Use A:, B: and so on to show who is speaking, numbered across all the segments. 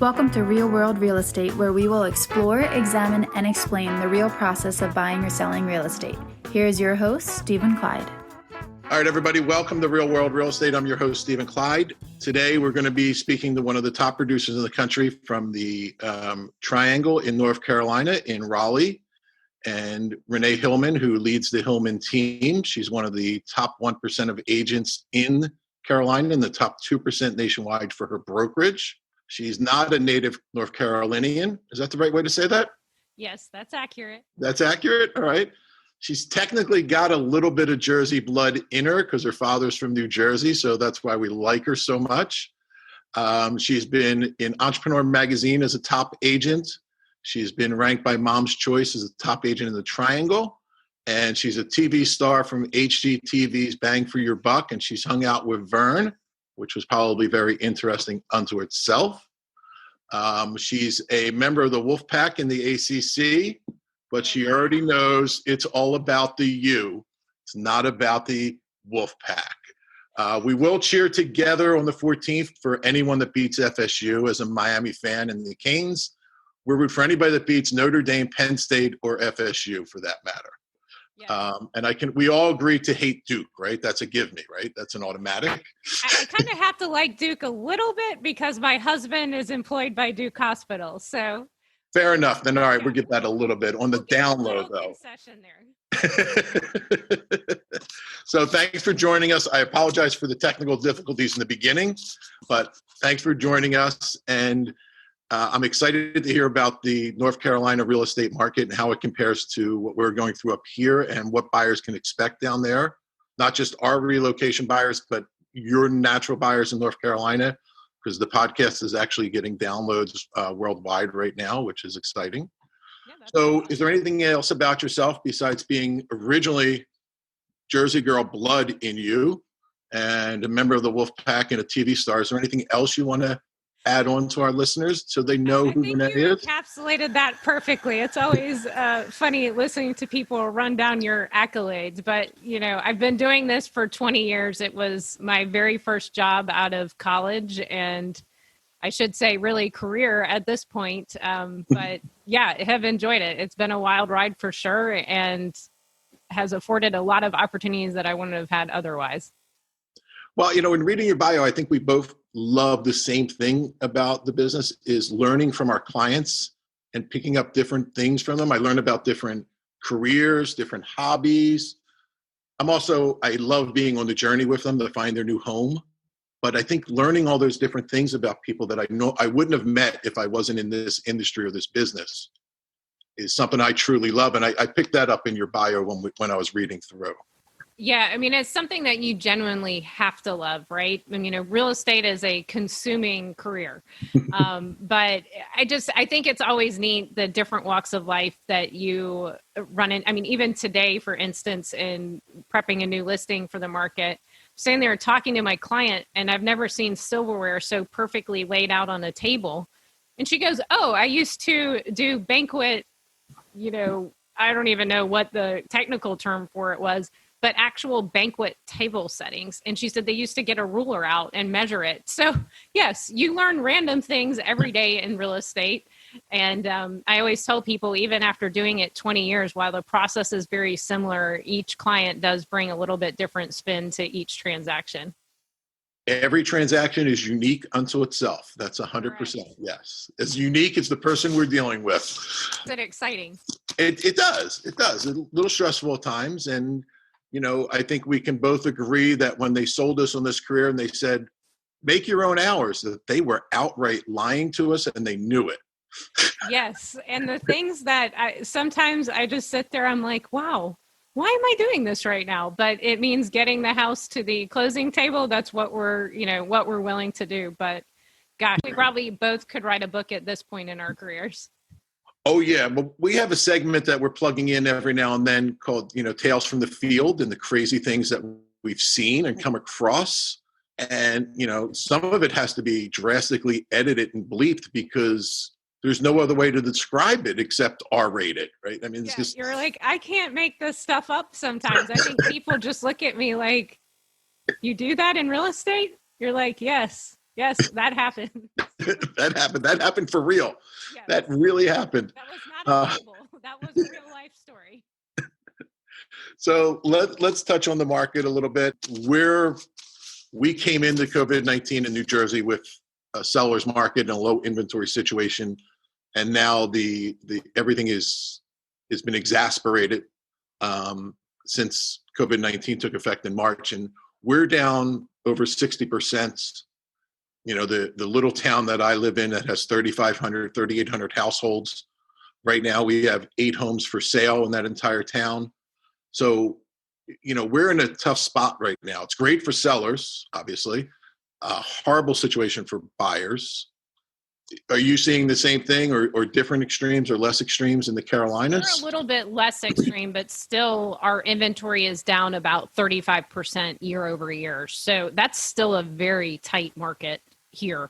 A: Welcome to Real World Real Estate, where we will explore, examine, and explain the real process of buying or selling real estate. Here is your host, Stephen Clyde.
B: All right, everybody, welcome to Real World Real Estate. I'm your host, Stephen Clyde. Today, we're going to be speaking to one of the top producers in the country from the Triangle in North Carolina, in Raleigh, and Renee Hillman, who leads the Hillman team. She's one of the top 1% of agents in Carolina and the top 2% nationwide for her brokerage. She's not a native North Carolinian. Is that the right way to say that?
C: Yes, that's accurate.
B: That's accurate? All right. She's technically got a little bit of Jersey blood in her because her father's from New Jersey, so that's why we like her so much. She's been in Entrepreneur Magazine as a top agent. She's been ranked by Mom's Choice as a top agent in the Triangle. And she's a TV star from HGTV's Bang for Your Buck, and she's hung out with Vern, which was probably very interesting unto itself. She's a member of the Wolf Pack in the ACC, but she already knows it's all about the U. It's not about the Wolf Pack. We will cheer together on the 14th for anyone that beats FSU. As a Miami fan and the Canes, we're rooting for anybody that beats Notre Dame, Penn State, or FSU for that matter. Yeah. We all agree to hate Duke, right? That's a give me, right? That's an automatic.
C: I kind of have to like Duke a little bit because my husband is employed by Duke Hospital. So
B: fair enough. Then all right, we'll get that a little bit on the down low, though.
C: Concession there.
B: So thanks for joining us. I apologize for the technical difficulties in the beginning, but thanks for joining us. And I'm excited to hear about the North Carolina real estate market and how it compares to what we're going through up here and what buyers can expect down there. Not just our relocation buyers, but your natural buyers in North Carolina, because the podcast is actually getting downloads worldwide right now, which is exciting. Yeah, so awesome. Is there anything else about yourself besides being originally Jersey girl blood in you and a member of the Wolf Pack and a TV star? Is there anything else you want to add on to our listeners so they know who Renee is?
C: Encapsulated that perfectly. It's always funny listening to people run down your accolades, but I've been doing this for 20 years. It was my very first job out of college, and I should say really career at this point. But yeah, I have enjoyed it. It's been a wild ride for sure, and has afforded a lot of opportunities that I wouldn't have had otherwise.
B: Well, in reading your bio, I think we both love the same thing about the business, is learning from our clients and picking up different things from them. I learned about different careers, different hobbies. I love being on the journey with them to find their new home. But I think learning all those different things about people that I know I wouldn't have met if I wasn't in this industry or this business is something I truly love. And I picked that up in your bio when I was reading through.
C: Yeah, I mean, it's something that you genuinely have to love, right? I mean, real estate is a consuming career. But I think it's always neat, the different walks of life that you run in. I mean, even today, for instance, in prepping a new listing for the market, sitting there talking to my client, and I've never seen silverware so perfectly laid out on a table. And she goes, "Oh, I used to do banquet, I don't even know what the technical term for it was, but actual banquet table settings." And she said they used to get a ruler out and measure it. So yes, you learn random things every day in real estate. And I always tell people, even after doing it 20 years, while the process is very similar, each client does bring a little bit different spin to each transaction.
B: Every transaction is unique unto itself. That's 100%. Right. Yes. As unique as the person we're dealing with.
C: Is it exciting?
B: It does. It does. A little stressful at times. And I think we can both agree that when they sold us on this career and they said, make your own hours, that they were outright lying to us and they knew it.
C: Yes. And the things that sometimes I just sit there, I'm like, wow, why am I doing this right now? But it means getting the house to the closing table. That's what we're willing to do. But gosh, we probably both could write a book at this point in our careers.
B: Oh, yeah. But we have a segment that we're plugging in every now and then called, Tales from the Field, and the crazy things that we've seen and come across. And, some of it has to be drastically edited and bleeped because there's no other way to describe it except R-rated, right? I mean, it's just...
C: You're like, I can't make this stuff up sometimes. I think people just look at me like, you do that in real estate? You're like, yes, that happens.
B: That happened. That happened for real.
C: Yes.
B: That really happened.
C: That was not a fable. That was a real life story.
B: So let's touch on the market a little bit. We came into COVID-19 in New Jersey with a seller's market and a low inventory situation, and now the everything has been exacerbated since COVID-19 took effect in March, and we're down over 60%. You know, the little town that I live in that has 3,500, 3,800 households. Right now, we have 8 homes for sale in that entire town. So, you know, we're in a tough spot right now. It's great for sellers, obviously. A horrible situation for buyers. Are you seeing the same thing, or different extremes or less extremes in the Carolinas?
C: We're a little bit less extreme, but still our inventory is down about 35% year over year. So that's still a very tight market here.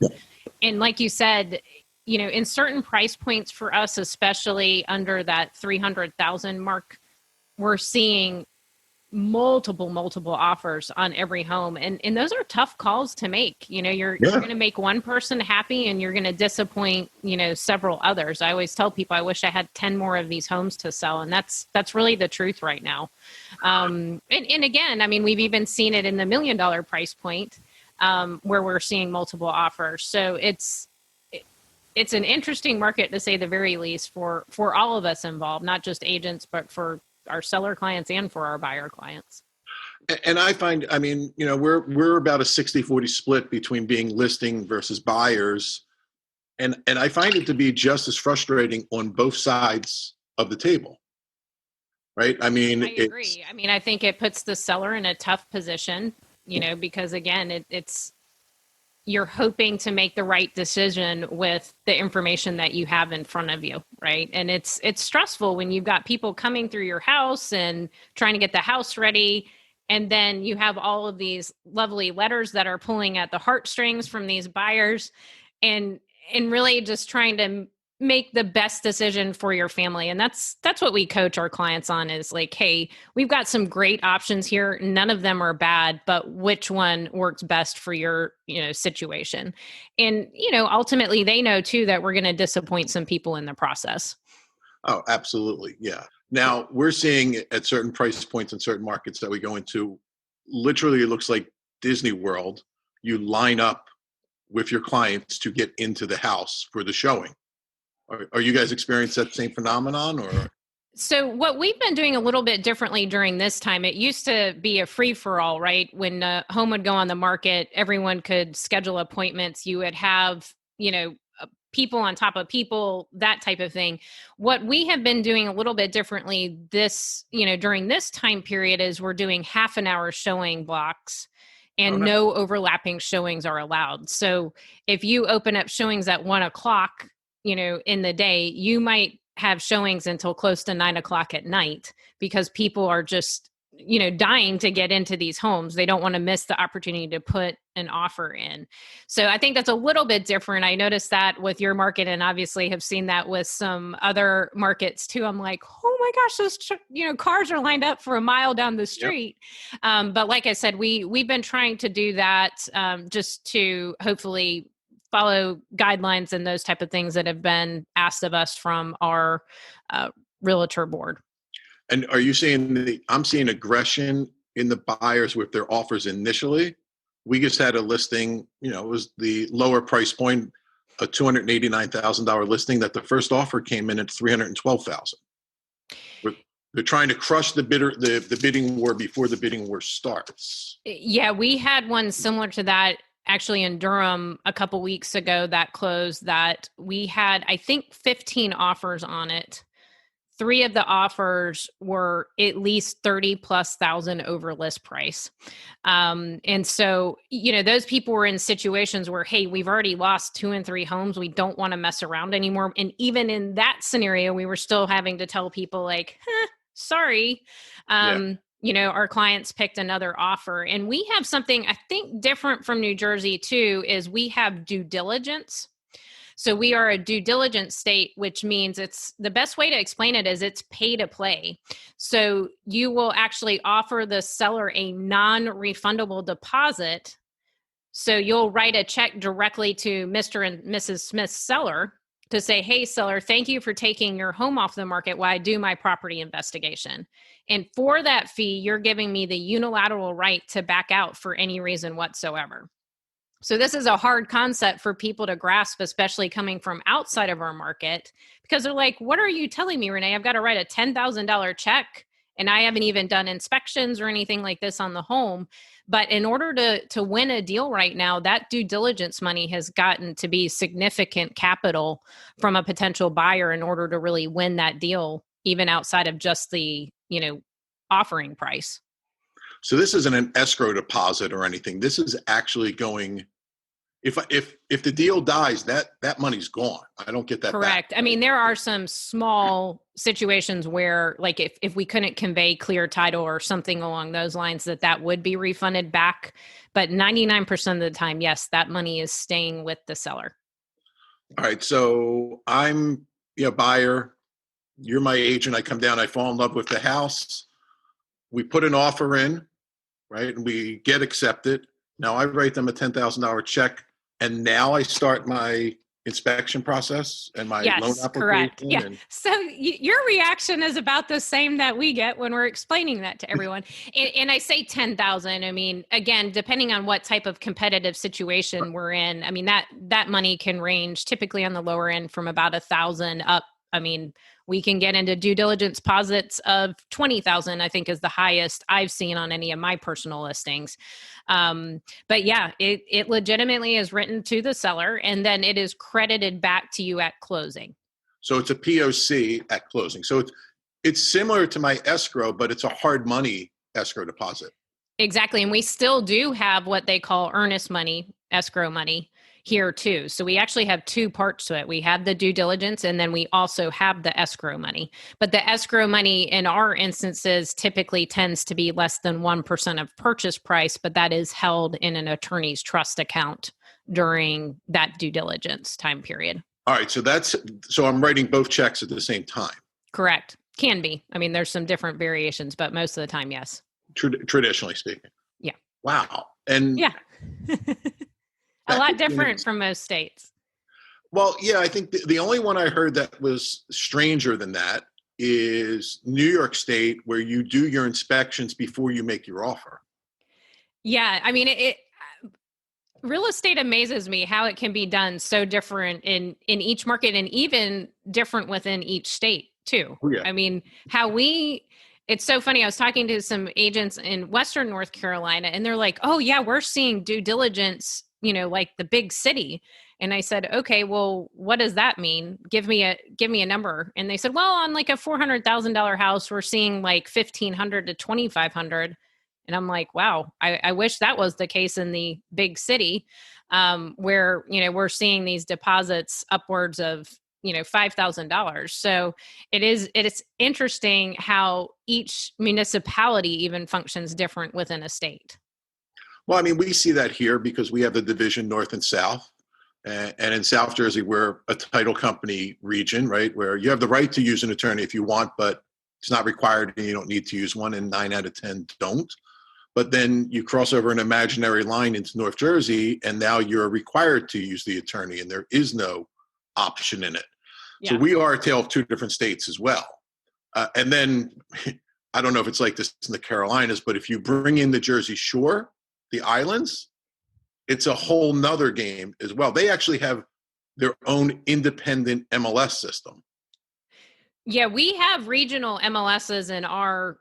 C: And like you said, you know, in certain price points for us, especially under that 300,000 mark, we're seeing multiple offers on every home. And those are tough calls to make. You know, you're going to make one person happy and you're going to disappoint, you know, several others. I always tell people, I wish I had 10 more of these homes to sell. And that's really the truth right now. And again, I mean, we've even seen it in the $1 million price point where we're seeing multiple offers. So it's an interesting market, to say the very least, for all of us involved, not just agents, but for our seller clients and for our buyer clients.
B: And I find, I mean, you know, we're about a 60-40 split between being listing versus buyers. And I find it to be just as frustrating on both sides of the table. Right? I mean,
C: I agree. I mean, I think it puts the seller in a tough position, you know, because again, it's you're hoping to make the right decision with the information that you have in front of you, right? And it's stressful when you've got people coming through your house and trying to get the house ready, and then you have all of these lovely letters that are pulling at the heartstrings from these buyers, and really just trying to make the best decision for your family. And that's what we coach our clients on, is like, hey, we've got some great options here. None of them are bad, but which one works best for your, you know, situation? And, you know, ultimately they know too that we're going to disappoint some people in the process.
B: Oh, absolutely. Yeah. Now we're seeing at certain price points in certain markets that we go into, literally it looks like Disney World. You line up with your clients to get into the house for the showing. Are you guys experiencing that same phenomenon, or?
C: So what we've been doing a little bit differently during this time, it used to be a free for all, right? When a home would go on the market, everyone could schedule appointments. You would have, you know, people on top of people, that type of thing. What we have been doing a little bit differently this, you know, during this time period is we're doing half an hour showing blocks. And no overlapping showings are allowed. So if you open up showings at 1:00, you know, in the day, you might have showings until close to 9:00 at night, because people are just, you know, dying to get into these homes. They don't want to miss the opportunity to put an offer in. So I think that's a little bit different. I noticed that with your market, and obviously have seen that with some other markets too. I'm like, oh my gosh, those, you know, cars are lined up for a mile down the street. Yep. But like I said, we've been trying to do that just to hopefully follow guidelines and those type of things that have been asked of us from our realtor board.
B: And are you seeing I'm seeing aggression in the buyers with their offers initially. We just had a listing, you know, it was the lower price point, a $289,000 listing, that the first offer came in at $312,000. They're trying to crush the bidding war before the bidding war starts.
C: Yeah, we had one similar to that actually in Durham a couple weeks ago that closed, that we had, I think, 15 offers on it. 3 of the offers were at least 30,000+ over list price. And so, you know, those people were in situations where, hey, we've already lost 2 and 3 homes. We don't want to mess around anymore. And even in that scenario, we were still having to tell people like, sorry. You know, our clients picked another offer. And we have something I think different from New Jersey too, is we have due diligence. So we are a due diligence state, which means it's the best way to explain it is it's pay to play. So you will actually offer the seller a non-refundable deposit So you'll write a check directly to Mr. and Mrs. Smith's seller to say, hey, seller, thank you for taking your home off the market while I do my property investigation. And for that fee, you're giving me the unilateral right to back out for any reason whatsoever. So this is a hard concept for people to grasp, especially coming from outside of our market, because they're like, what are you telling me, Renee? I've got to write a $10,000 check and I haven't even done inspections or anything like this on the home. But in order to win a deal right now, that due diligence money has gotten to be significant capital from a potential buyer in order to really win that deal, even outside of just the, offering price.
B: So this isn't an escrow deposit or anything. This is actually going, if the deal dies, that money's gone. I don't get that
C: Correct.
B: back.
C: I mean, there are some small situations where, like, if we couldn't convey clear title or something along those lines, that would be refunded back. But 99% of the time, yes, that money is staying with the seller.
B: All right. So I'm a buyer. You're my agent. I come down. I fall in love with the house. We put an offer in, right? And we get accepted. Now I write them a $10,000 check. And now I start my inspection process and my loan application.
C: Correct. Yeah. So your reaction is about the same that we get when we're explaining that to everyone. and I say 10,000. I mean, again, depending on what type of competitive situation we're in, I mean, that money can range typically on the lower end from about 1,000 up. I mean, we can get into due diligence deposits of 20,000, I think is the highest I've seen on any of my personal listings. But yeah, it legitimately is written to the seller and then it is credited back to you at closing.
B: So it's a POC at closing. So it's similar to my escrow, but it's a hard money escrow deposit.
C: Exactly. And we still do have what they call earnest money, escrow money here too. So we actually have two parts to it. We have the due diligence and then we also have the escrow money. But the escrow money in our instances typically tends to be less than 1% of purchase price, but that is held in an attorney's trust account during that due diligence time period.
B: All right. So I'm writing both checks at the same time.
C: Correct. Can be. I mean, there's some different variations, but most of the time, yes.
B: Traditionally speaking.
C: Yeah.
B: Wow. And
C: yeah. A lot different from most states.
B: Well, yeah, I think the only one I heard that was stranger than that is New York State, where you do your inspections before you make your offer.
C: Yeah, I mean, real estate amazes me how it can be done so different in each market and even different within each state too.
B: Oh, yeah.
C: I mean, it's so funny. I was talking to some agents in Western North Carolina and they're like, oh yeah, we're seeing due diligence, like the big city. And I said, okay, well, what does that mean? Give me a number. And they said, well, on like a $400,000 house, we're seeing like 1,500 to 2,500. And I'm like, wow, I wish that was the case in the big city, where, we're seeing these deposits upwards of, $5,000. So it's interesting how each municipality even functions different within a state.
B: Well, I mean, we see that here because we have the division north and south. And in South Jersey, we're a title company region, right, where you have the right to use an attorney if you want, but it's not required and you don't need to use one, and 9 out of 10 don't. But then you cross over an imaginary line into North Jersey, and now you're required to use the attorney, and there is no option in it. Yeah. So we are a tale of two different states as well. And then, I don't know if it's like this in the Carolinas, but if you bring in the Jersey Shore, the islands, it's a whole nother game as well. They actually have their own independent MLS system.
C: Yeah, we have regional MLSs in our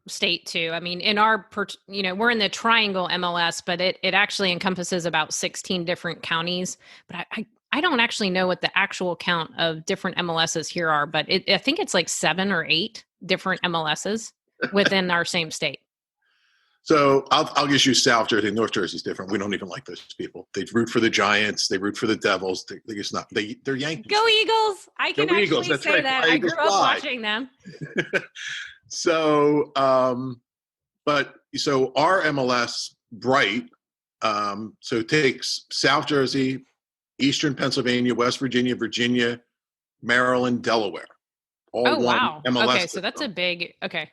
C: state too. I mean, we're in the Triangle MLS, but it actually encompasses about 16 different counties. But I don't actually know what the actual count of different MLSs here are, but I think it's like 7 or 8 different MLSs within our same state.
B: So I'll just use South Jersey. North Jersey's different. We don't even like those people. They root for the Giants. They root for the Devils. They're just not. They're Yankees.
C: Go Eagles! I can
B: Go
C: actually
B: Eagles. That's
C: say
B: right.
C: that. I grew up watching them.
B: So, so our MLS Bright, so it takes South Jersey, Eastern Pennsylvania, West Virginia, Virginia, Maryland, Delaware. All one
C: wow.
B: MLS
C: okay, so that's a big. Okay.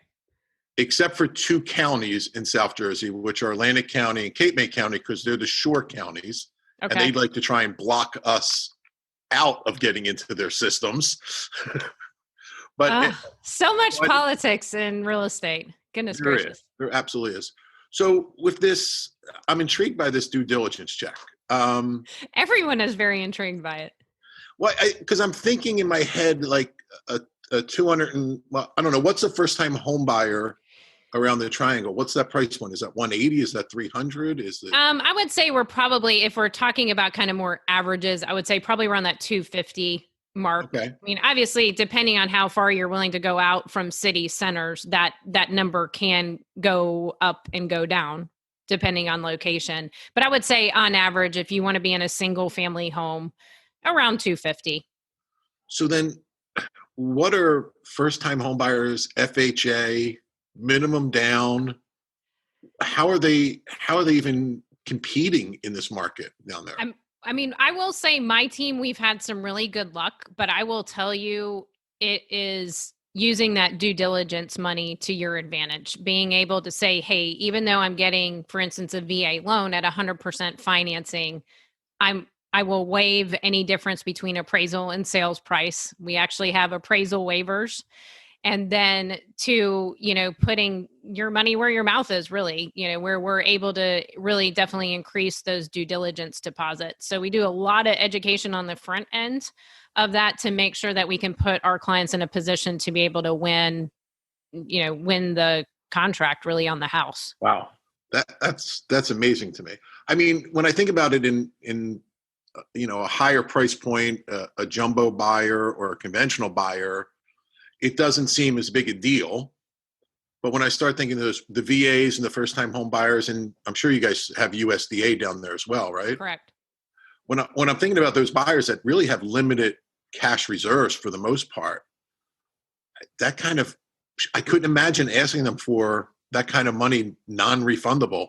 B: except for two counties in South Jersey, which are Atlantic County and Cape May County, because they're the shore counties.
C: Okay.
B: And they'd like to try and block us out of getting into their systems. But
C: so much politics in real estate. Goodness gracious.
B: There absolutely is. So with this, I'm intrigued by this due diligence check.
C: Everyone is very intrigued by it.
B: Well, because I'm thinking in my head, like a 200 and, well, I don't know, what's the first time home buyer around the triangle? What's that price point? Is that 180? Is that 300? Is it?
C: I would say we're probably, if we're talking about kind of more averages, I would say probably around that 250 mark.
B: Okay.
C: I mean, obviously, depending on how far you're willing to go out from city centers, that number can go up and go down depending on location. But I would say on average, if you want to be in a single family home, around 250.
B: So then what are first time home buyers, FHA, minimum down? How are they even competing in this market down there?
C: I mean, I will say my team, we've had some really good luck, but I will tell you, it is using that due diligence money to your advantage, being able to say, hey, even though I'm getting, for instance, a VA loan at 100% financing, I will waive any difference between appraisal and sales price. We actually have appraisal waivers. And then to, putting your money where your mouth is, really, where we're able to really definitely increase those due diligence deposits. So we do a lot of education on the front end of that to make sure that we can put our clients in a position to be able to win the contract really on the house.
B: Wow. That's amazing to me. I mean, when I think about it in a higher price point, a jumbo buyer or a conventional buyer, it doesn't seem as big a deal. But when I start thinking of the VAs and the first time home buyers, and I'm sure you guys have USDA down there as well, right?
C: Correct.
B: When I'm thinking about those buyers that really have limited cash reserves for the most part, I couldn't imagine asking them for that kind of money, non-refundable,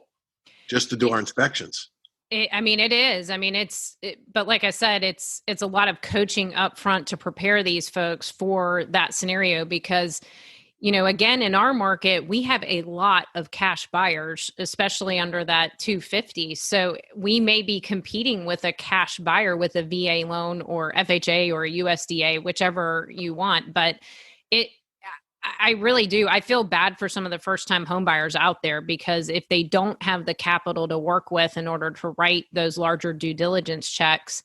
B: just to do our inspections.
C: It is. But like I said, it's a lot of coaching up front to prepare these folks for that scenario because, again, in our market, we have a lot of cash buyers, especially under that 250. So we may be competing with a cash buyer with a VA loan or FHA or USDA, whichever you want. But I really do. I feel bad for some of the first time home buyers out there because if they don't have the capital to work with in order to write those larger due diligence checks,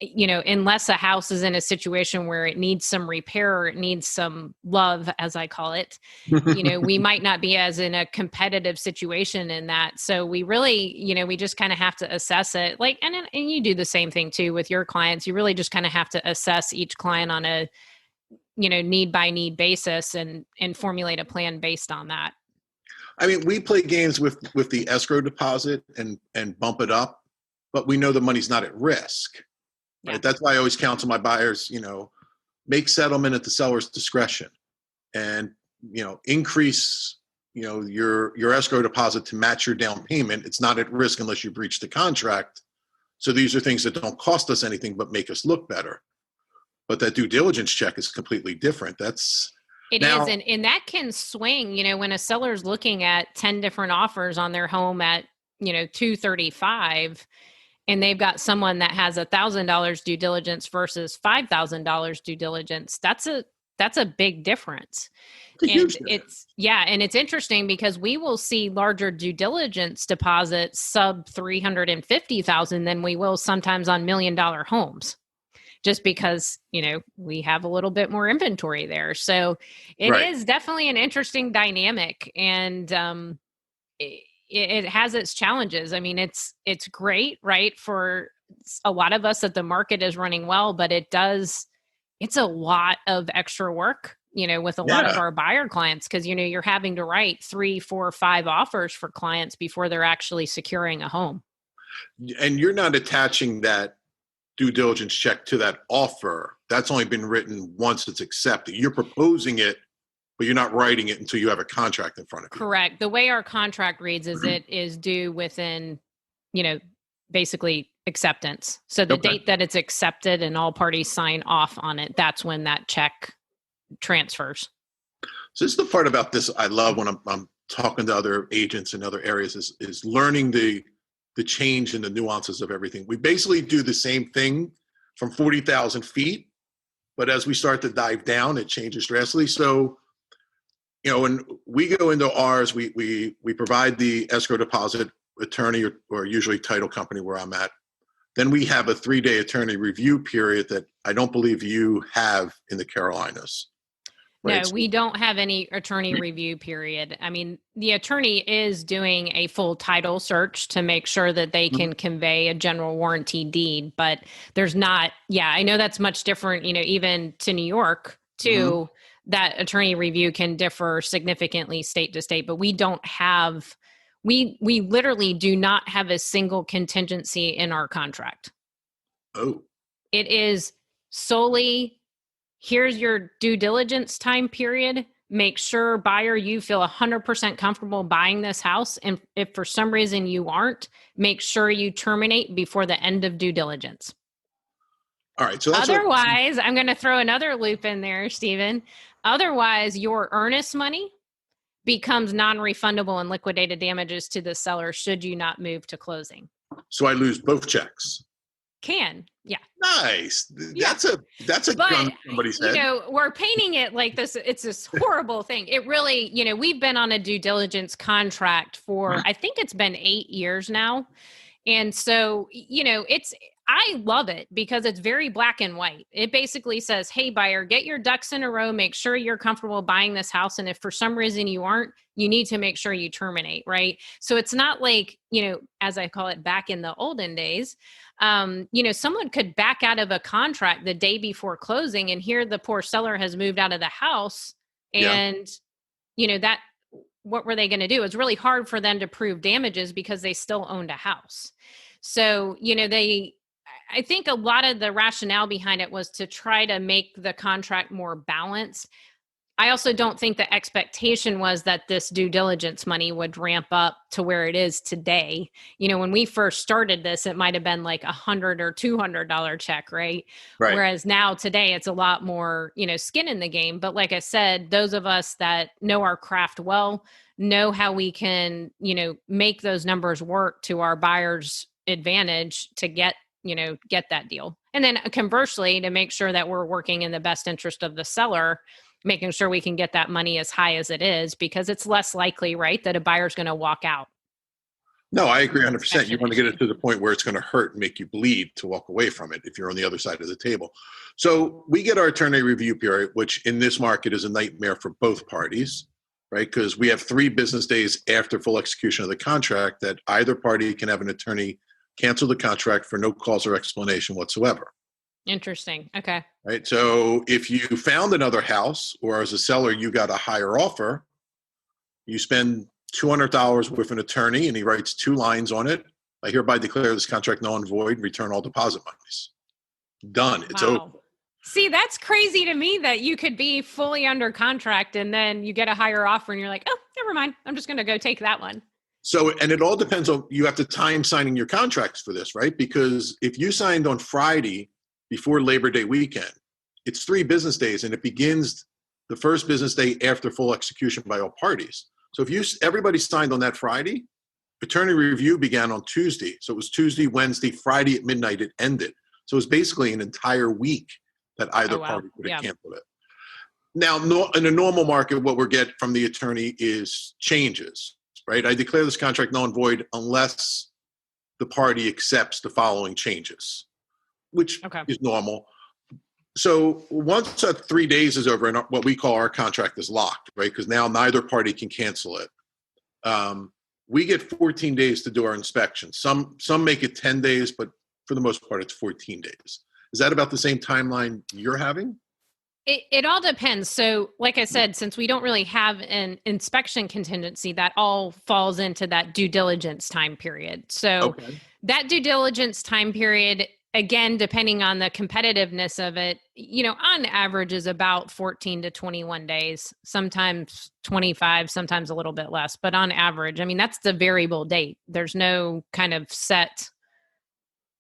C: unless a house is in a situation where it needs some repair or it needs some love, as I call it, we might not be as in a competitive situation in that. So we really, we just kind of have to assess it and you do the same thing too with your clients. You really just kind of have to assess each client on a need by need basis and formulate a plan based on that.
B: I mean, we play games with the escrow deposit and bump it up, but we know the money's not at risk. Right? Yeah. That's why I always counsel my buyers, make settlement at the seller's discretion and, increase, your escrow deposit to match your down payment. It's not at risk unless you breach the contract. So these are things that don't cost us anything, but make us look better. But that due diligence check is completely different.
C: Is. And that can swing, when a seller's looking at 10 different offers on their home at, 235 and they've got someone that has $1,000 due diligence versus $5,000 due diligence. That's a big difference. And it's interesting because we will see larger due diligence deposits sub 350,000 than we will sometimes on $1 million homes. Just because, we have a little bit more inventory there. So it is definitely an interesting dynamic and it has its challenges. I mean, it's great, right? For a lot of us that the market is running well, but it's a lot of extra work, with a lot of our buyer clients. Cause you're having to write 3, 4, 5 offers for clients before they're actually securing a home.
B: And you're not attaching that due diligence check to that offer. That's only been written once it's accepted. You're proposing it, but you're not writing it until you have a contract in front of you.
C: Correct. The way our contract reads is it is due within, basically acceptance. So the date that it's accepted and all parties sign off on it, that's when that check transfers.
B: So this is the part about this I love when I'm talking to other agents in other areas is learning the change and the nuances of everything. We basically do the same thing from 40,000 feet, but as we start to dive down, it changes drastically. So, when we go into ours, we provide the escrow deposit, attorney or usually title company where I'm at. Then we have a 3-day attorney review period that I don't believe you have in the Carolinas. Right?
C: No, we don't have any attorney review period. I mean, the attorney is doing a full title search to make sure that they can convey a general warranty deed, but there's not, I know that's much different, even to New York too, that attorney review can differ significantly state to state, but we don't have, we literally do not have a single contingency in our contract.
B: Oh.
C: It is solely, here's your due diligence time period. Make sure, buyer, you feel 100% comfortable buying this house. And if for some reason you aren't, make sure you terminate before the end of due diligence.
B: All right. So
C: otherwise, I'm going to throw another loop in there, Stephen. Otherwise, your earnest money becomes non-refundable and liquidated damages to the seller should you not move to closing.
B: So I lose both checks.
C: Can. Yeah.
B: Nice. That's a gun in somebody's head.
C: We're painting it like this. It's this horrible thing. It really, we've been on a due diligence contract for, I think it's been 8 years now. And so, I love it because it's very black and white. It basically says, hey, buyer, get your ducks in a row. Make sure you're comfortable buying this house. And if for some reason you aren't, you need to make sure you terminate, right? So it's not like, as I call it back in the olden days, someone could back out of a contract the day before closing and here the poor seller has moved out of the house. And, that, what were they going to do? It's really hard for them to prove damages because they still owned a house. So, I think a lot of the rationale behind it was to try to make the contract more balanced. I also don't think the expectation was that this due diligence money would ramp up to where it is today. When we first started this, it might have been like $100 or $200 check, right? Whereas now today it's a lot more, skin in the game. But like I said, those of us that know our craft well, know how we can, make those numbers work to our buyers' advantage to get that deal. And then conversely, to make sure that we're working in the best interest of the seller, making sure we can get that money as high as it is, because it's less likely, right, that a buyer's going to walk out.
B: No, I agree 100%. You want to get it to the point where it's going to hurt and make you bleed to walk away from it if you're on the other side of the table. So we get our attorney review period, which in this market is a nightmare for both parties, right? Because we have 3 business days after full execution of the contract that either party can have an attorney cancel the contract for no cause or explanation whatsoever.
C: Interesting. Okay.
B: Right. So if you found another house or as a seller, you got a higher offer, you spend $200 with an attorney and he writes 2 lines on it. I hereby declare this contract null and void, return all deposit monies. Done. It's over.
C: See, that's crazy to me that you could be fully under contract and then you get a higher offer and you're like, oh, never mind. I'm just going to go take that one.
B: So, and it all depends on, you have to time signing your contracts for this, right? Because if you signed on Friday before Labor Day weekend, it's 3 business days and it begins the first business day after full execution by all parties. So if everybody signed on that Friday, attorney review began on Tuesday. So it was Tuesday, Wednesday, Friday at midnight, it ended. So it was basically an entire week that either party would have canceled it. Now, in a normal market, what we get from the attorney is changes. Right? I declare this contract null and void unless the party accepts the following changes, which is normal. So once 3 days is over and what we call our contract is locked, right? Because now neither party can cancel it. We get 14 days to do our inspection. Some make it 10 days, but for the most part, it's 14 days. Is that about the same timeline you're having?
C: It all depends. So like I said, since we don't really have an inspection contingency, that all falls into that due diligence time period. So that due diligence time period, again, depending on the competitiveness of it, on average is about 14 to 21 days, sometimes 25, sometimes a little bit less. But on average, I mean, that's the variable date. There's no kind of set,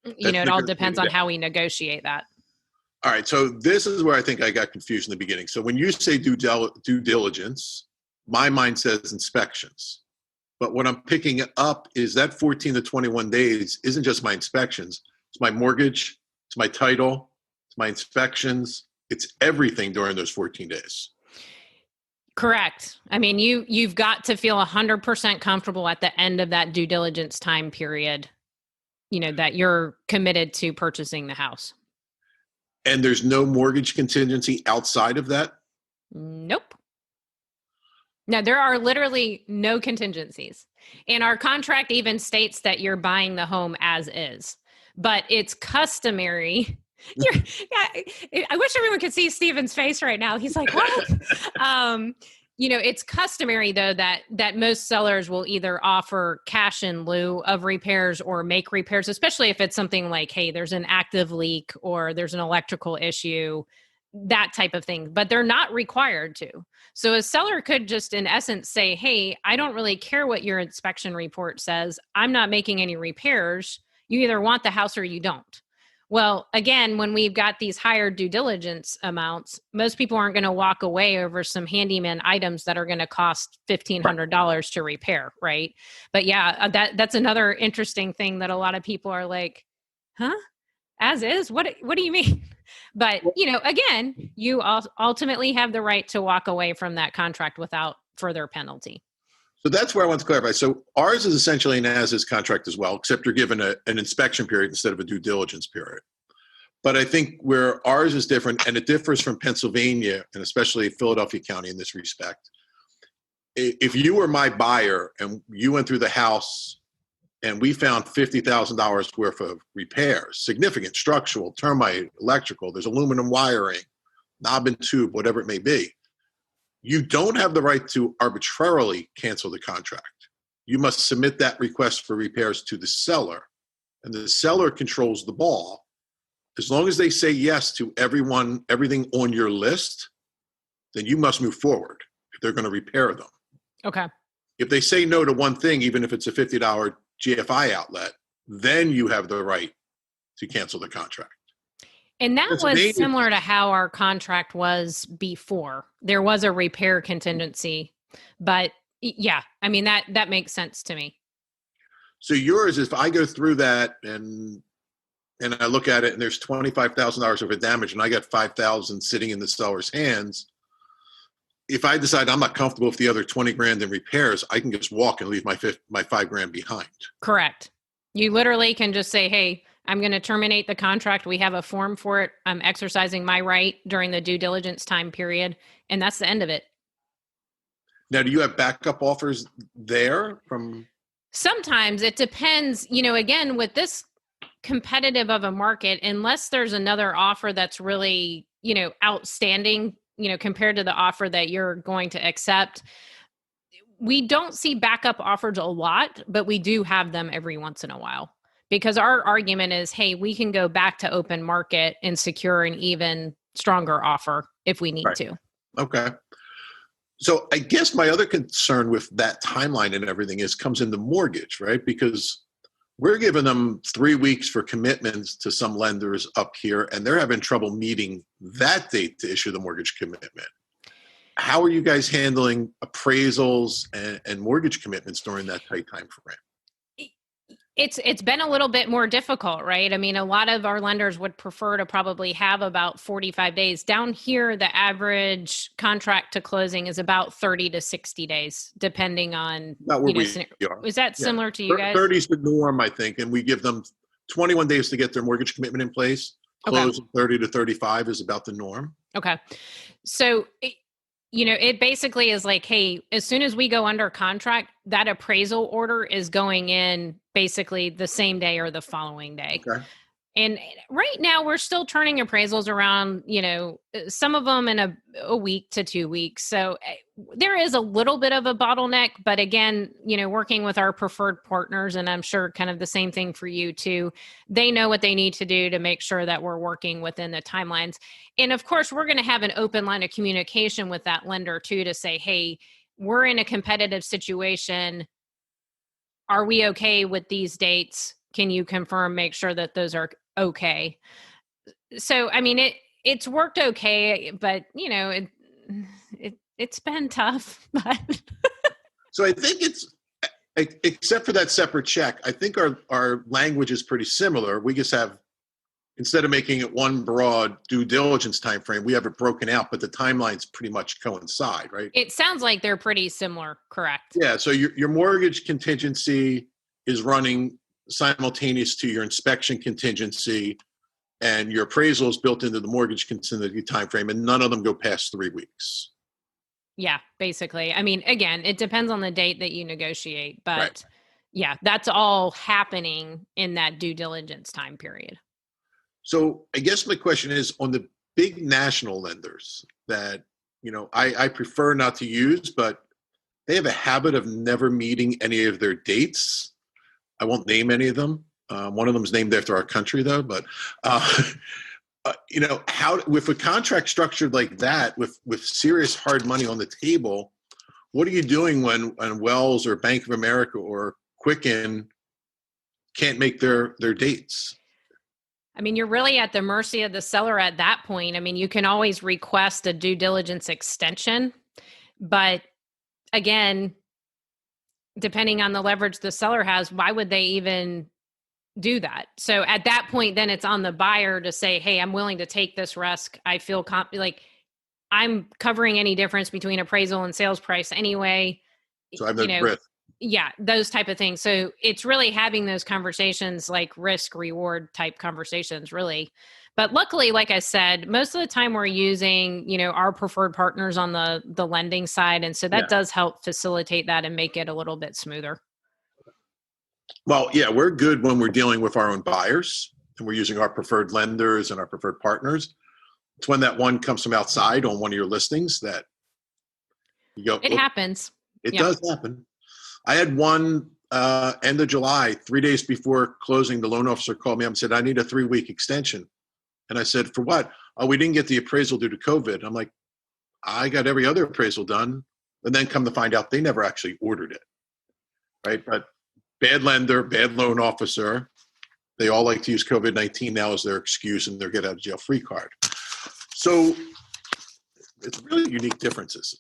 C: it all depends on how we negotiate that.
B: All right. So this is where I think I got confused in the beginning. So when you say due diligence, my mind says inspections. But what I'm picking up is that 14 to 21 days isn't just my inspections. It's my mortgage. It's my title. It's my inspections. It's everything during those 14 days.
C: Correct. I mean, you've got to feel 100% comfortable at the end of that due diligence time period, that you're committed to purchasing the house.
B: And there's no mortgage contingency outside of that?
C: Nope. No, there are literally no contingencies. And our contract even states that you're buying the home as is. But it's customary. I wish everyone could see Steven's face right now. He's like, what? It's customary, though, that most sellers will either offer cash in lieu of repairs or make repairs, especially if it's something like, hey, there's an active leak or there's an electrical issue, that type of thing. But they're not required to. So a seller could just, in essence, say, hey, I don't really care what your inspection report says. I'm not making any repairs. You either want the house or you don't. Well, again, when we've got these higher due diligence amounts, most people aren't going to walk away over some handyman items that are going to cost $1,500 to repair, right? But yeah, that's another interesting thing that a lot of people are like, huh? As is? What do you mean? But, again, you ultimately have the right to walk away from that contract without further penalty.
B: So that's where I want to clarify. So ours is essentially an as-is contract as well, except you're given an inspection period instead of a due diligence period. But I think where ours is different, and it differs from Pennsylvania, and especially Philadelphia County in this respect, if you were my buyer and you went through the house and we found $50,000 worth of repairs, significant structural, termite, electrical, there's aluminum wiring, knob and tube, whatever it may be, you don't have the right to arbitrarily cancel the contract. You must submit that request for repairs to the seller, and the seller controls the ball. As long as they say yes to everything on your list, then you must move forward if they're going to repair them.
C: Okay.
B: If they say no to one thing, even if it's a $50 GFI outlet, then you have the right to cancel the contract.
C: And that was similar to how our contract was before. There was a repair contingency, but yeah, I mean, that makes sense to me.
B: So yours, if I go through that and I look at it and there's $25,000 worth of damage and I got $5,000 sitting in the seller's hands, if I decide I'm not comfortable with the other 20 grand in repairs, I can just walk and leave my $5,000 behind. Correct.
C: You literally can just say, hey, I'm going to terminate the contract. We have a form for it. I'm exercising my right during the due diligence time period. And that's the end of it.
B: Now, do you have backup offers there from?
C: Sometimes it depends, again, with this competitive of a market, unless there's another offer that's really, outstanding, compared to the offer that you're going to accept. We don't see backup offers a lot, but we do have them every once in a while. Because our argument is, hey, we can go back to open market and secure an even stronger offer if we need to.
B: Okay. So I guess my other concern with that timeline and everything comes in the mortgage, right? Because we're giving them 3 weeks for commitments to some lenders up here, and they're having trouble meeting that date to issue the mortgage commitment. How are you guys handling appraisals and mortgage commitments during that tight time frame?
C: It's been a little bit more difficult, right? I mean, a lot of our lenders would prefer to probably have about 45 days. Down here, the average contract to closing is about 30 to 60 days, depending on, is that similar to you guys?
B: 30 is the norm, I think, and we give them 21 days to get their mortgage commitment in place. Close 30 to 35 is about the norm.
C: Okay. So it basically is like, hey, as soon as we go under contract, that appraisal order is going in basically the same day or the following day.
B: Okay.
C: And right now we're still turning appraisals around, some of them in a week to 2 weeks. So there is a little bit of a bottleneck, but again, working with our preferred partners, and I'm sure kind of the same thing for you too, they know what they need to do to make sure that we're working within the timelines. And of course, we're going to have an open line of communication with that lender too, to say, hey, we're in a competitive situation. Are we okay with these dates? Can you confirm, make sure that those are okay? So, I mean, it's worked okay, but it's been tough. But
B: So I think except for that separate check, I think our language is pretty similar. We just have, instead of making it one broad due diligence timeframe, we have it broken out, but the timelines pretty much coincide, right?
C: it sounds like they're pretty similar, correct?
B: Yeah. So your mortgage contingency is running simultaneous to your inspection contingency, and your appraisal is built into the mortgage contingency timeframe, and none of them go past 3 weeks.
C: Yeah, basically. I mean, again, it depends on the date that you negotiate, but
B: Right.
C: yeah, that's all happening in that due diligence time period.
B: So I guess my question is on the big national lenders that, I prefer not to use, but they have a habit of never meeting any of their dates. I won't name any of them. One of them is named after our country, though. But how with a contract structured like that, with serious hard money on the table, what are you doing when Wells or Bank of America or Quicken can't make their dates?
C: I mean, you're really at the mercy of the seller at that point. I mean, you can always request a due diligence extension, but again, depending on the leverage the seller has, why would they even do that? So at that point, then it's on the buyer to say, hey, I'm willing to take this risk. I feel like I'm covering any difference between appraisal and sales price anyway.
B: So I have no risk.
C: Yeah, those type of things. So it's really having those conversations, like risk reward type conversations, really. But luckily, like I said, most of the time we're using, our preferred partners on the lending side. And so that does help facilitate that and make it a little bit smoother.
B: Well, yeah, we're good when we're dealing with our own buyers and we're using our preferred lenders and our preferred partners. It's when that one comes from outside on one of your listings that you go,
C: it happens.
B: It does happen. I had one end of July, 3 days before closing, the loan officer called me up and said, I need a 3-week extension. And I said, for what? Oh, we didn't get the appraisal due to COVID. I'm like, I got every other appraisal done. And then come to find out they never actually ordered it. Right. But bad lender, bad loan officer. They all like to use COVID-19 now as their excuse and their get out of jail free card. So it's really unique differences.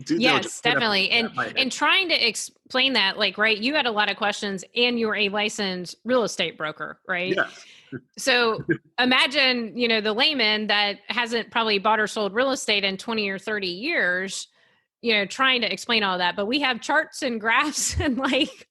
C: Yes, definitely. And trying to explain that, right, you had a lot of questions and you're a licensed real estate broker, right?
B: Yeah.
C: So imagine, the layman that hasn't probably bought or sold real estate in 20 or 30 years, trying to explain all that. But we have charts and graphs and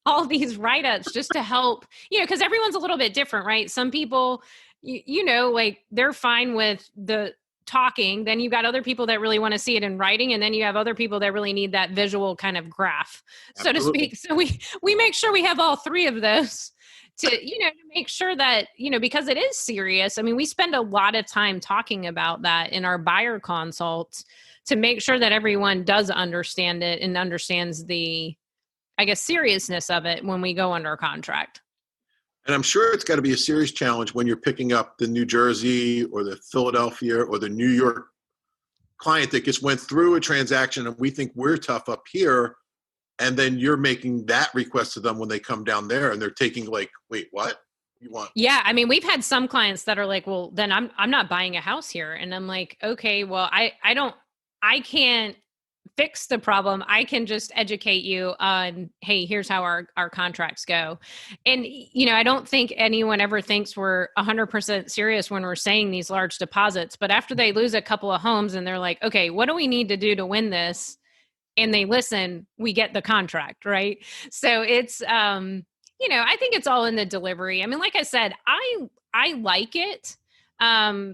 C: all these write-ups just to help, because everyone's a little bit different, right? Some people, they're fine with the talking. Then you've got other people that really want to see it in writing. And then you have other people that really need that visual kind of graph, so to speak. So we make sure we have all three of those to make sure that, because it is serious. I mean, we spend a lot of time talking about that in our buyer consults to make sure that everyone does understand it and understands the, seriousness of it when we go under contract.
B: And I'm sure it's got to be a serious challenge when you're picking up the New Jersey or the Philadelphia or the New York client that just went through a transaction and we think we're tough up here. And then you're making that request to them when they come down there and they're taking wait, what? You want?
C: Yeah. I mean, we've had some clients that are like, well, then I'm not buying a house here. And I'm like, okay, well, I can't fix the problem. I can just educate you on, hey, here's how our contracts go. And, I don't think anyone ever thinks we're 100% serious when we're saying these large deposits, but after they lose a couple of homes and they're like, okay, what do we need to do to win this? And they listen, we get the contract, right? So it's, I think it's all in the delivery. I mean, like I said, I like it.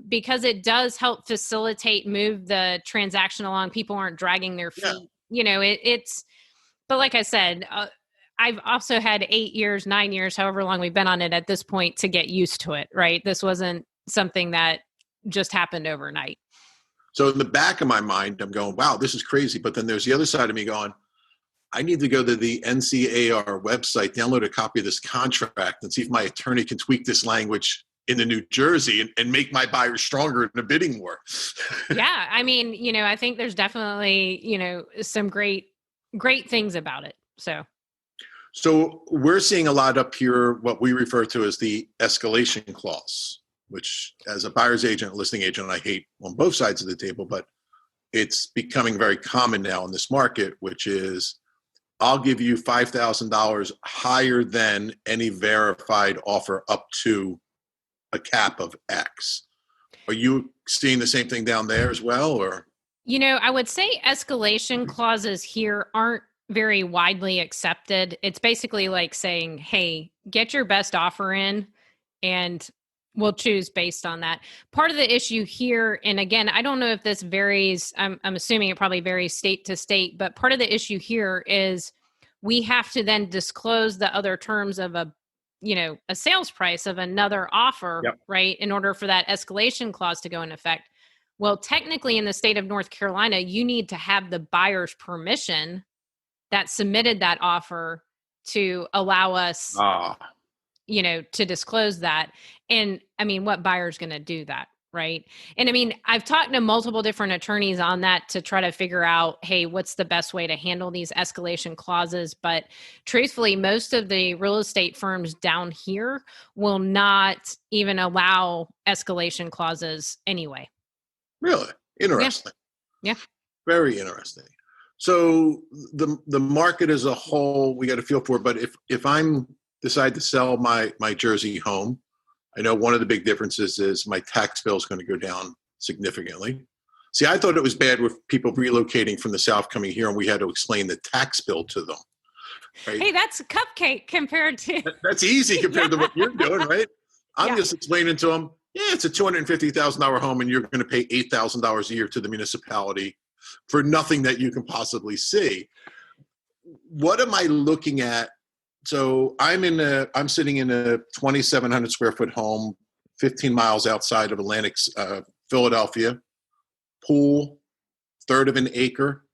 C: Because it does help facilitate, move the transaction along. People aren't dragging their feet. Yeah. But like I said, I've also had 8 years, 9 years, however long we've been on it at this point to get used to it, right? This wasn't something that just happened overnight.
B: So in the back of my mind, I'm going, wow, this is crazy. But then there's the other side of me going, I need to go to the NCAR website, download a copy of this contract and see if my attorney can tweak this language in the New Jersey and make my buyers stronger in the bidding war.
C: Yeah. I mean, I think there's definitely, some great things about it.
B: So we're seeing a lot up here, what we refer to as the escalation clause. which as a buyer's agent, listing agent, I hate on both sides of the table, but it's becoming very common now in this market, which is I'll give you $5,000 higher than any verified offer up to a cap of X. Are you seeing the same thing down there as well, or?
C: I would say escalation clauses here aren't very widely accepted. It's basically like saying, hey, get your best offer in and we'll choose based on that. Part of the issue here, and again, I don't know if this varies, I'm assuming it probably varies state to state, but part of the issue here is we have to then disclose the other terms of a sales price of another offer,
B: Yep.
C: right? In order for that escalation clause to go in effect. Well, technically in the state of North Carolina, you need to have the buyer's permission that submitted that offer to allow us, to disclose that. And I mean, what buyer's going to do that, right? And I mean, I've talked to multiple different attorneys on that to try to figure out, hey, what's the best way to handle these escalation clauses? But truthfully, most of the real estate firms down here will not even allow escalation clauses anyway.
B: Really? Interesting.
C: Yeah.
B: Very interesting. So the market as a whole, we got to feel for it. But if I'm decide to sell my Jersey home, I know one of the big differences is my tax bill is going to go down significantly. See, I thought it was bad with people relocating from the South coming here, and we had to explain the tax bill to them. Right?
C: Hey, that's a cupcake compared to...
B: That's easy compared to what you're doing, right? I'm just explaining to them, yeah, it's a $250,000 home, and you're going to pay $8,000 a year to the municipality for nothing that you can possibly see. What am I looking at? So I'm sitting in a 2,700 square foot home, 15 miles outside of Philadelphia, pool, third of an acre.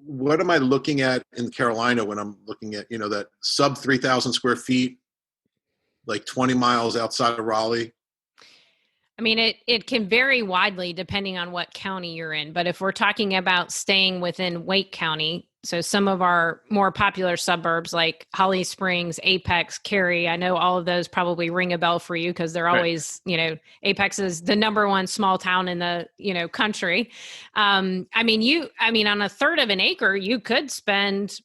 B: What am I looking at in Carolina when I'm looking at, that sub 3,000 square feet, like 20 miles outside of Raleigh?
C: I mean, it can vary widely depending on what county you're in. But if we're talking about staying within Wake County, so some of our more popular suburbs like Holly Springs, Apex, Cary, I know all of those probably ring a bell for you because they're always, Apex is the number one small town in the, country. On a third of an acre, you could spend,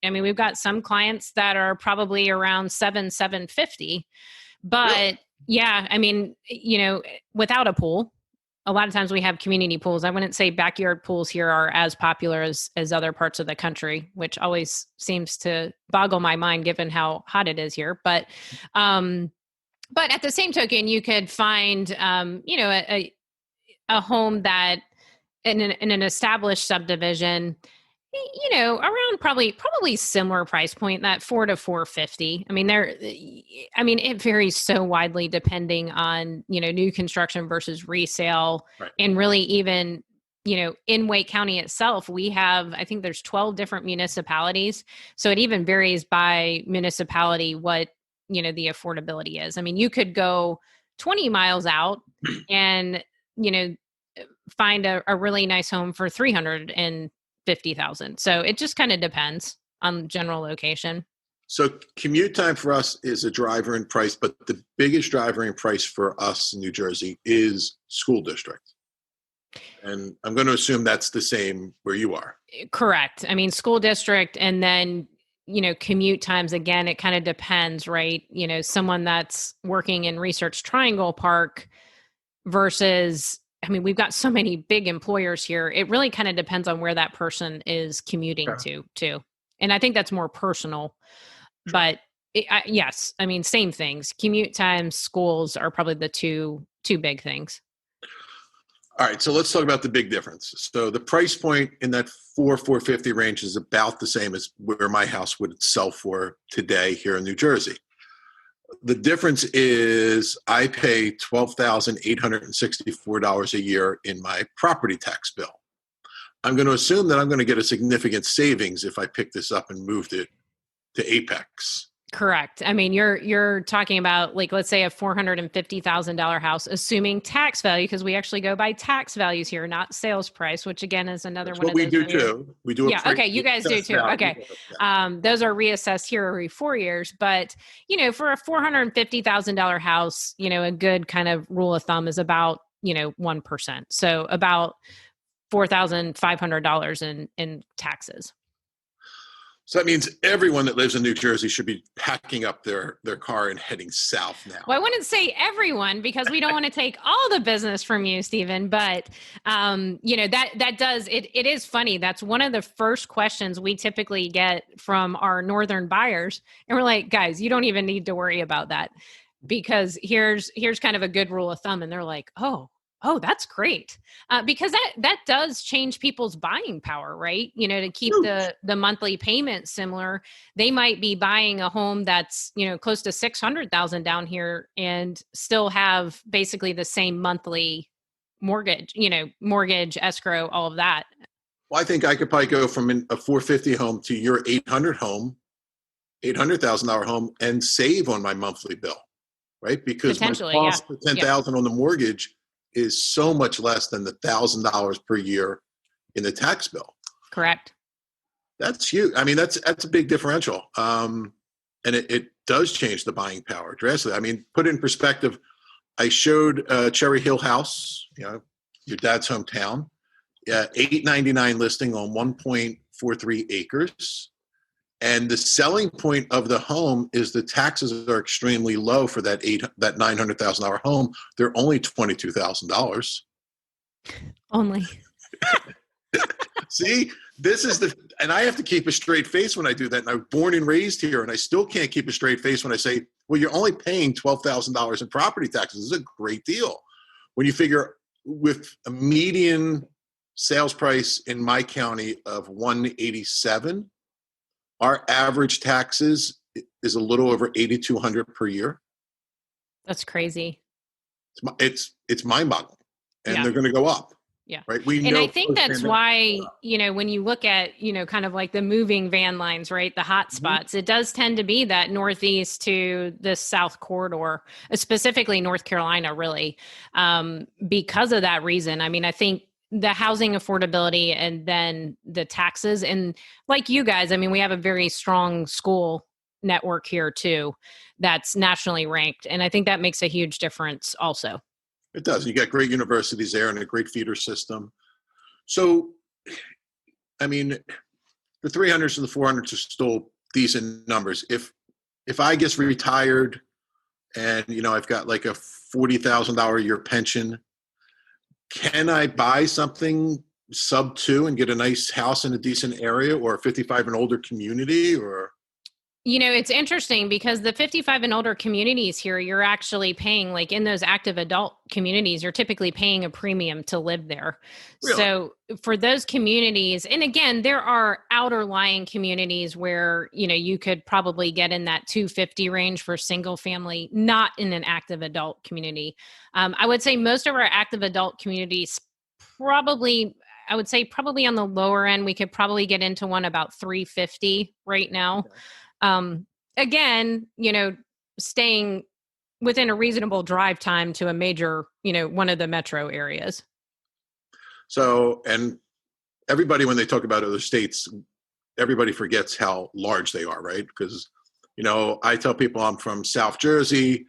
C: we've got some clients that are probably around $750, but really? Yeah, without a pool, a lot of times we have community pools. I wouldn't say backyard pools here are as popular as other parts of the country, which always seems to boggle my mind given how hot it is here. But at the same token, you could find, a home that in an established subdivision, around probably similar price point, that $400 to $450. It varies so widely depending on, new construction versus resale. Right. And really even, in Wake County itself, we have, I think there's 12 different municipalities. So it even varies by municipality what, the affordability is. You could go 20 miles out and, find a really nice home for $350,000. So it just kind of depends on general location.
B: So commute time for us is a driver in price, but the biggest driver in price for us in New Jersey is school district. And I'm going to assume that's the same where you are.
C: Correct. School district, and then, commute times, again, it kind of depends, right? Someone that's working in Research Triangle Park versus, we've got so many big employers here. It really kind of depends on where that person is commuting to, too. And I think that's more personal. But yes, same things. Commute times, schools are probably the two big things.
B: All right, so let's talk about the big difference. So the price point in that $450 range is about the same as where my house would sell for today here in New Jersey. The difference is I pay $12,864 a year in my property tax bill. I'm going to assume that I'm going to get a significant savings if I pick this up and moved it to Apex.
C: Correct. I mean, you're talking about, like, let's say a $450,000 house, assuming tax value, because we actually go by tax values here, not sales price, which again is another
B: That's
C: one
B: what
C: of
B: we
C: those
B: do
C: weird.
B: too. We do
C: Yeah. Okay. You guys do
B: assessed
C: too.
B: value.
C: Okay.
B: Yeah.
C: Those are reassessed here every 4 years, but for a $450,000 house, a good kind of rule of thumb is about, 1%. So about $4,500 in taxes.
B: So that means everyone that lives in New Jersey should be packing up their car and heading south now.
C: Well, I wouldn't say everyone, because we don't want to take all the business from you, Stephen, but that does, it is funny. That's one of the first questions we typically get from our northern buyers. And we're like, guys, you don't even need to worry about that, because here's kind of a good rule of thumb. And they're like, oh, that's great. Because that does change people's buying power, right? To keep the monthly payment similar, they might be buying a home that's, close to 600,000 down here and still have basically the same monthly mortgage, escrow, all of that.
B: Well, I think I could probably go from a 450 home to your $800,000 home and save on my monthly bill, right? Because my cost for $10,000 on the mortgage is so much less than the $1,000 per year in the tax bill.
C: Correct.
B: That's huge. I mean, that's a big differential. And it does change the buying power drastically. I mean, put it in perspective, I showed Cherry Hill House, your dad's hometown, $899 listing on 1.43 acres. And the selling point of the home is the taxes are extremely low for that $900,000 home. They're only $22,000.
C: Only.
B: See, and I have to keep a straight face when I do that. And I was born and raised here, and I still can't keep a straight face when I say, well, you're only paying $12,000 in property taxes. This is a great deal. When you figure with a median sales price in my county of $187, our average taxes is a little over $8,200 per year.
C: That's crazy.
B: It's mind-boggling, and they're going to go up.
C: Yeah.
B: Right.
C: And I think that's why, when you look at, kind of like the moving van lines, right? The hot spots, it does tend to be that northeast to the south corridor, specifically North Carolina, really, because of that reason. I mean, I think the housing affordability and then the taxes, and like you guys, I mean, we have a very strong school network here too, that's nationally ranked. And I think that makes a huge difference also.
B: It does. You got great universities there and a great feeder system. So, I mean, the 300s to the 400s are still decent numbers. If I get retired and, I've got like a $40,000 a year pension, can I buy something sub 2 and get a nice house in a decent area, or a 55 and older community? Or
C: it's interesting because the 55 and older communities here, you're actually paying, like in those active adult communities, you're typically paying a premium to live there. Really? So for those communities, and again, there are outer lying communities where, you could probably get in that 250 range for single family, not in an active adult community. I would say most of our active adult communities probably on the lower end, we could probably get into one about 350 right now. Okay. Again, staying within a reasonable drive time to a major, one of the metro areas.
B: So, and everybody, when they talk about other states, everybody forgets how large they are, right? Because, I tell people I'm from South Jersey,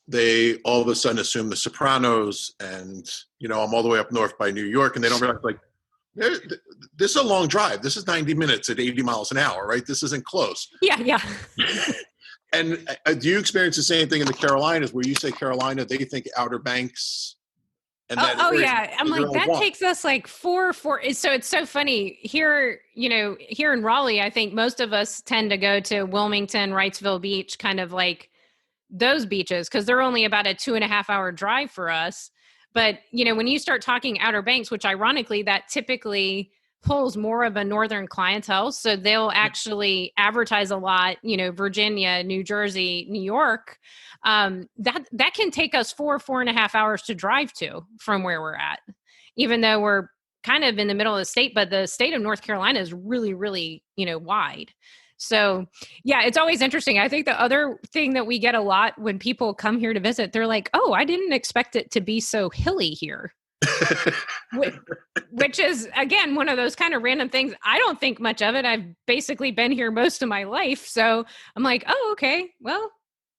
B: they all of a sudden assume the Sopranos, and, I'm all the way up north by New York, and they don't realize, like, this is a long drive. This is 90 minutes at 80 miles an hour, right? This isn't close.
C: Yeah.
B: And do you experience the same thing in the Carolinas, where you say Carolina, they think Outer Banks? And
C: yeah. I'm like, that takes us like four. So it's so funny here, here in Raleigh, I think most of us tend to go to Wilmington, Wrightsville Beach, kind of like those beaches, because they're only about a 2.5 hour drive for us. But, when you start talking Outer Banks, which ironically, that typically pulls more of a northern clientele. So they'll actually advertise a lot, Virginia, New Jersey, New York. That can take us 4.5 hours to drive to from where we're at, even though we're kind of in the middle of the state. But the state of North Carolina is really, really, wide. So yeah, it's always interesting. I think the other thing that we get a lot when people come here to visit, they're like, oh, I didn't expect it to be so hilly here. Which is, again, one of those kind of random things. I don't think much of it. I've basically been here most of my life. So I'm like, oh, okay, well,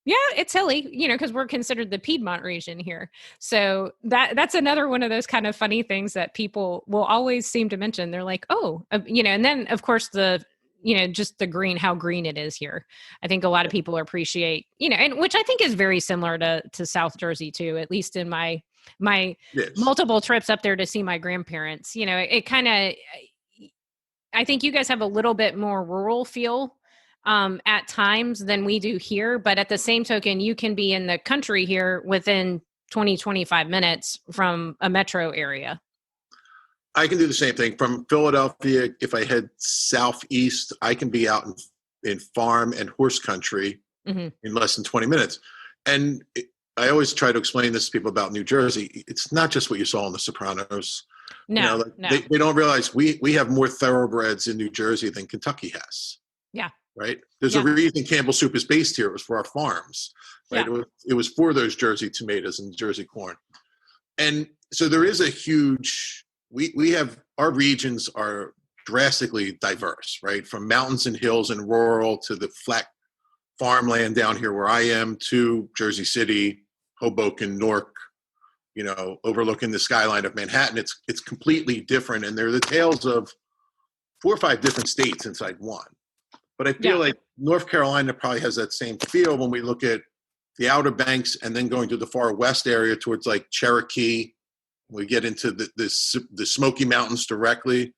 C: yeah, it's hilly, because we're considered the Piedmont region here. So that's another one of those kind of funny things that people will always seem to mention. They're like, oh, and then of course just the green, how green it is here. I think a lot of people appreciate, and which I think is very similar to South Jersey too, at least in my
B: Yes.
C: multiple trips up there to see my grandparents. It kind of, I think you guys have a little bit more rural feel at times than we do here. But at the same token, you can be in the country here within 20, 25 minutes from a metro area.
B: I can do the same thing. From Philadelphia, if I head southeast, I can be out in farm and horse country in less than 20 minutes. And I always try to explain this to people about New Jersey. It's not just what you saw in The Sopranos.
C: No.
B: They don't realize we have more thoroughbreds in New Jersey than Kentucky has.
C: Yeah.
B: Right. There's a reason Campbell Soup is based here. It was for our farms. Right.
C: Yeah.
B: It was for those Jersey tomatoes and Jersey corn. And so there is a huge, we have, our regions are drastically diverse, right? From mountains and hills and rural to the flat farmland down here where I am to Jersey City, Hoboken, Newark, overlooking the skyline of Manhattan. It's completely different. And they're the tales of 4 or 5 different states inside one. But I feel like North Carolina probably has that same feel when we look at the Outer Banks and then going to the far west area towards like Cherokee. We get into the Smoky Mountains directly.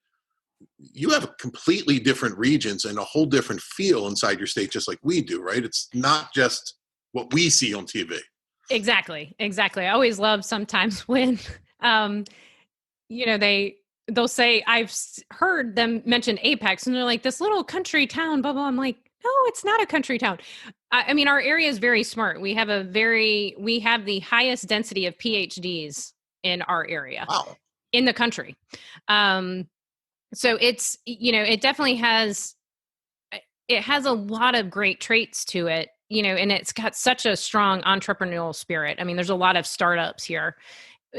B: You have completely different regions and a whole different feel inside your state, just like we do, right? It's not just what we see on TV. Exactly.
C: I always love sometimes when, they'll say, I've heard them mention Apex and they're like, this little country town, blah, blah. I'm like, no, it's not a country town. I mean, our area is very smart. We have the highest density of PhDs in our area.
B: Wow.
C: In the country. So it's, it definitely has a lot of great traits to it, and it's got such a strong entrepreneurial spirit. I mean, there's a lot of startups here.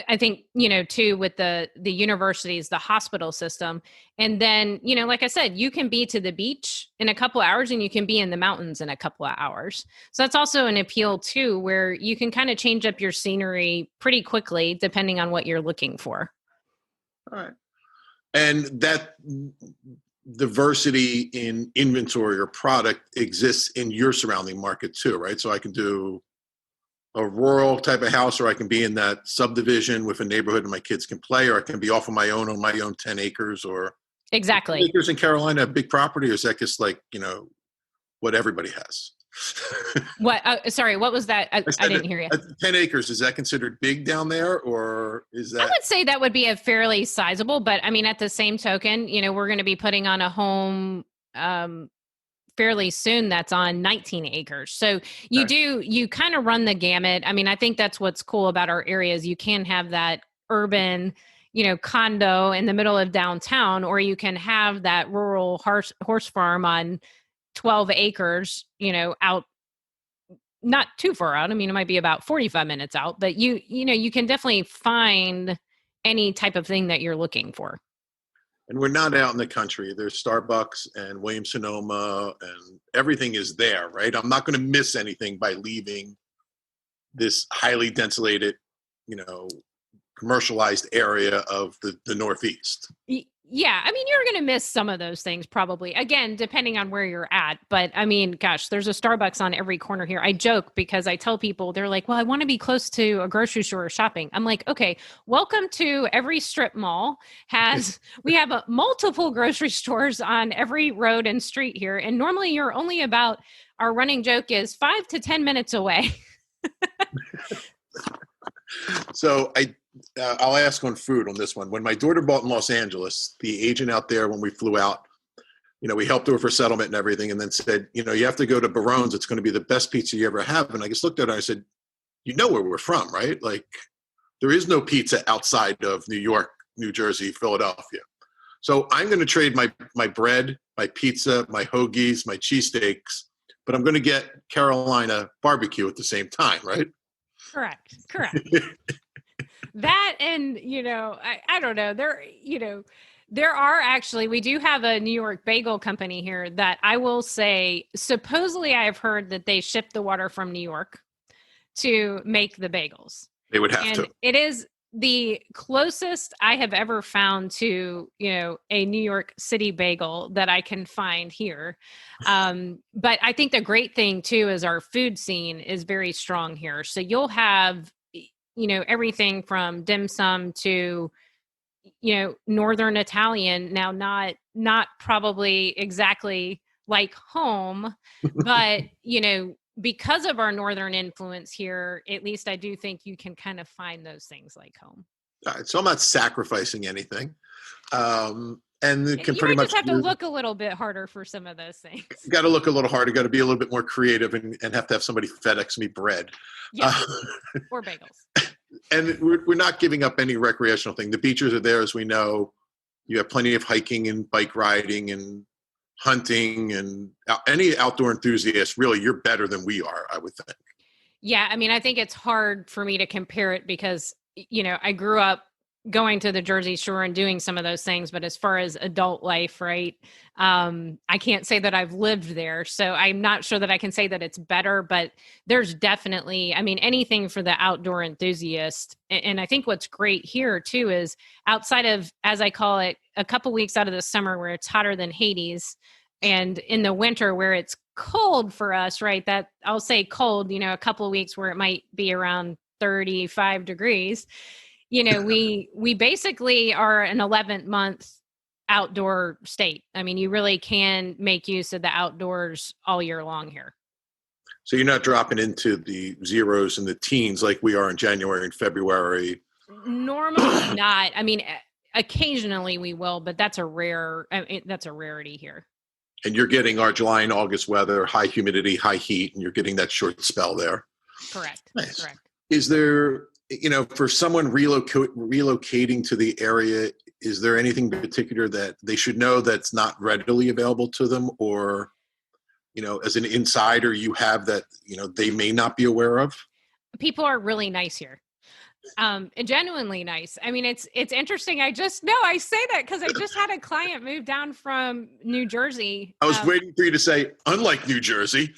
C: I think, too, with the universities, the hospital system. And then, like I said, you can be to the beach in a couple of hours and you can be in the mountains in a couple of hours. So that's also an appeal too, where you can kind of change up your scenery pretty quickly, depending on what you're looking for.
B: All right. And that diversity in inventory or product exists in your surrounding market too, right? So I can do a rural type of house, or I can be in that subdivision with a neighborhood and my kids can play, or I can be off on my own 10 acres or
C: exactly.
B: 10 acres in Carolina, a big property, or is that just like, what everybody has?
C: What? Sorry, what was that? I didn't hear you.
B: 10 acres, is that considered big down there, or is that?
C: I would say that would be a fairly sizable, but I mean, at the same token, we're going to be putting on a home fairly soon that's on 19 acres. So you kind of run the gamut. I mean, I think that's what's cool about our areas. You can have that urban, condo in the middle of downtown, or you can have that rural horse farm on 12 acres, out, not too far out. I mean, it might be about 45 minutes out, but you can definitely find any type of thing that you're looking for.
B: And we're not out in the country. There's Starbucks and Williams-Sonoma and everything is there, right? I'm not going to miss anything by leaving this highly densified, commercialized area of the Northeast.
C: Yeah. I mean, you're going to miss some of those things probably, again, depending on where you're at. But I mean, gosh, there's a Starbucks on every corner here. I joke because I tell people, they're like, well, I want to be close to a grocery store or shopping. I'm like, okay, welcome to every strip mall we have multiple grocery stores on every road and street here. And normally you're only our running joke is 5 to 10 minutes away.
B: So I'll ask on food on this one. When my daughter bought in Los Angeles, the agent out there, when we flew out, we helped her with her settlement and everything, and then said, you have to go to Barone's. It's going to be the best pizza you ever have. And I just looked at her and I said, where we're from, right? Like, there is no pizza outside of New York, New Jersey, Philadelphia. So I'm going to trade my bread my pizza, my hoagies, my cheesesteaks, but I'm going to get Carolina barbecue at the same time, right?
C: Correct. That, and, I don't know, there are actually, we do have a New York bagel company here that I will say, supposedly I've heard that they ship the water from New York to make the bagels.
B: They would have to.
C: It is the closest I have ever found to, a New York City bagel that I can find here. But I think the great thing too is our food scene is very strong here. So you'll have, everything from dim sum to, Northern Italian. Now, not probably exactly like home, but, because of our Northern influence here, at least I do think you can kind of find those things like home.
B: All right, so I'm not sacrificing anything. And it can
C: You
B: pretty
C: might
B: much
C: just have to look a little bit harder for some of those things.
B: Got to look a little harder. Got to be a little bit more creative and have to have somebody FedEx me bread.
C: Yeah, or bagels.
B: And we're not giving up any recreational thing. The beaches are there, as we know. You have plenty of hiking and bike riding and hunting, and any outdoor enthusiast, really, you're better than we are, I would think.
C: Yeah, I mean, I think it's hard for me to compare it because, I grew up going to the Jersey Shore and doing some of those things, but as far as adult life, right, I can't say that I've lived there. So I'm not sure that I can say that it's better, but there's definitely, I mean, anything for the outdoor enthusiast. And I think what's great here too is outside of, as I call it, a couple weeks out of the summer where it's hotter than Hades, and in the winter where it's cold for us, right? That I'll say cold, a couple of weeks where it might be around 35 degrees. We basically are an 11th month outdoor state. I mean, you really can make use of the outdoors all year long here.
B: So you're not dropping into the zeros and the teens like we are in January and February.
C: Normally not. I mean, occasionally we will, but that's a rarity here.
B: And you're getting our July and August weather, high humidity, high heat, and you're getting that short spell there.
C: Correct.
B: Nice.
C: Correct.
B: Is there, for someone relocating to the area, is there anything particular that they should know that's not readily available to them, or, as an insider you have that, they may not be aware of?
C: People are really nice here. Genuinely nice. I mean, it's interesting. I say that because I just had a client move down from New Jersey.
B: I was waiting for you to say, unlike New Jersey.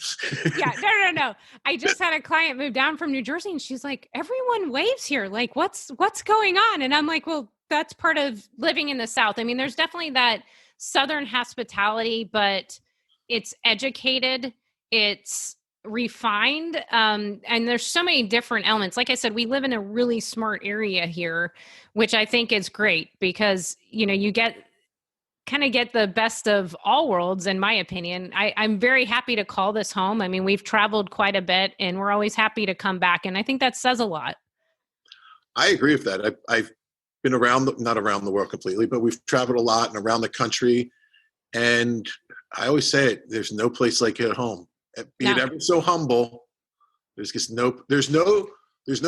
C: Yeah, no. I just had a client move down from New Jersey, and she's like, everyone waves here. Like, what's going on? And I'm like, well, that's part of living in the South. I mean, there's definitely that Southern hospitality, but it's educated. It's refined. And there's so many different elements. Like I said, we live in a really smart area here, which I think is great because, you get the best of all worlds, in my opinion. I'm very happy to call this home. I mean, we've traveled quite a bit and we're always happy to come back. And I think that says a lot.
B: I agree with that. I've been not around the world completely, but we've traveled a lot and around the country. And I always say it, there's no place like it at home. Be it ever so humble, there's no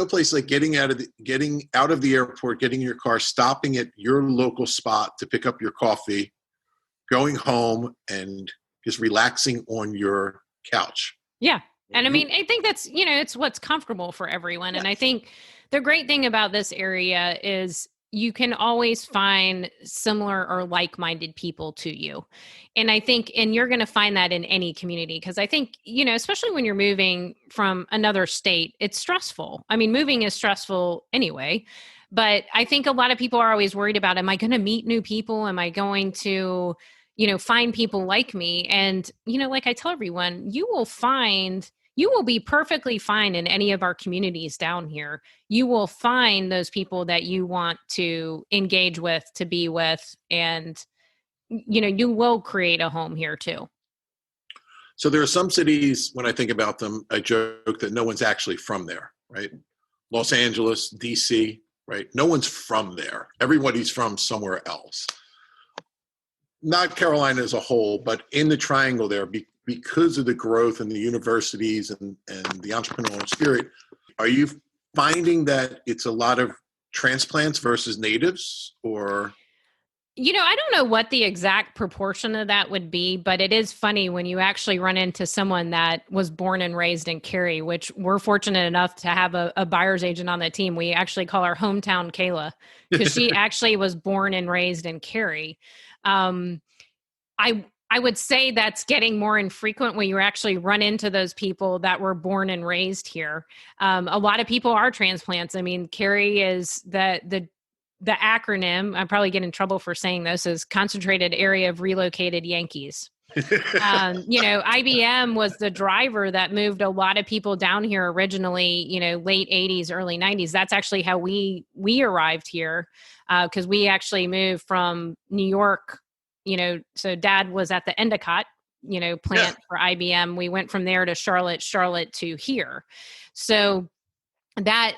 B: place like getting out of the airport, getting in your car, stopping at your local spot to pick up your coffee, going home, and just relaxing on your couch.
C: Yeah. And I mean, I think that's, it's what's comfortable for everyone. And I think the great thing about this area is you can always find similar or like-minded people to you. And I think, and you're going to find that in any community, because I think, especially when you're moving from another state, it's stressful. I mean, moving is stressful anyway, but I think a lot of people are always worried about, am I going to meet new people? Am I going to, find people like me? And, like I tell everyone, you will be perfectly fine in any of our communities down here. You will find those people that you want to engage with, to be with, and, you will create a home here too.
B: So there are some cities, when I think about them, I joke that no one's actually from there, right? Los Angeles, DC, right? No one's from there. Everybody's from somewhere else. Not Carolina as a whole, but in the triangle there, because of the growth in the universities and the entrepreneurial spirit, are you finding that it's a lot of transplants versus natives, or?
C: I don't know what the exact proportion of that would be, but it is funny when you actually run into someone that was born and raised in Cary, which we're fortunate enough to have a buyer's agent on the team. We actually call our hometown Kayla because she actually was born and raised in Cary. I would say that's getting more infrequent when you actually run into those people that were born and raised here. A lot of people are transplants. I mean, Cary is the acronym, I probably get in trouble for saying this, is Concentrated Area of Relocated Yankees. IBM was the driver that moved a lot of people down here originally, late 80s, early 90s. That's actually how we arrived here because we actually moved from New York, so Dad was at the Endicott, plant for IBM. We went from there to Charlotte to here. So that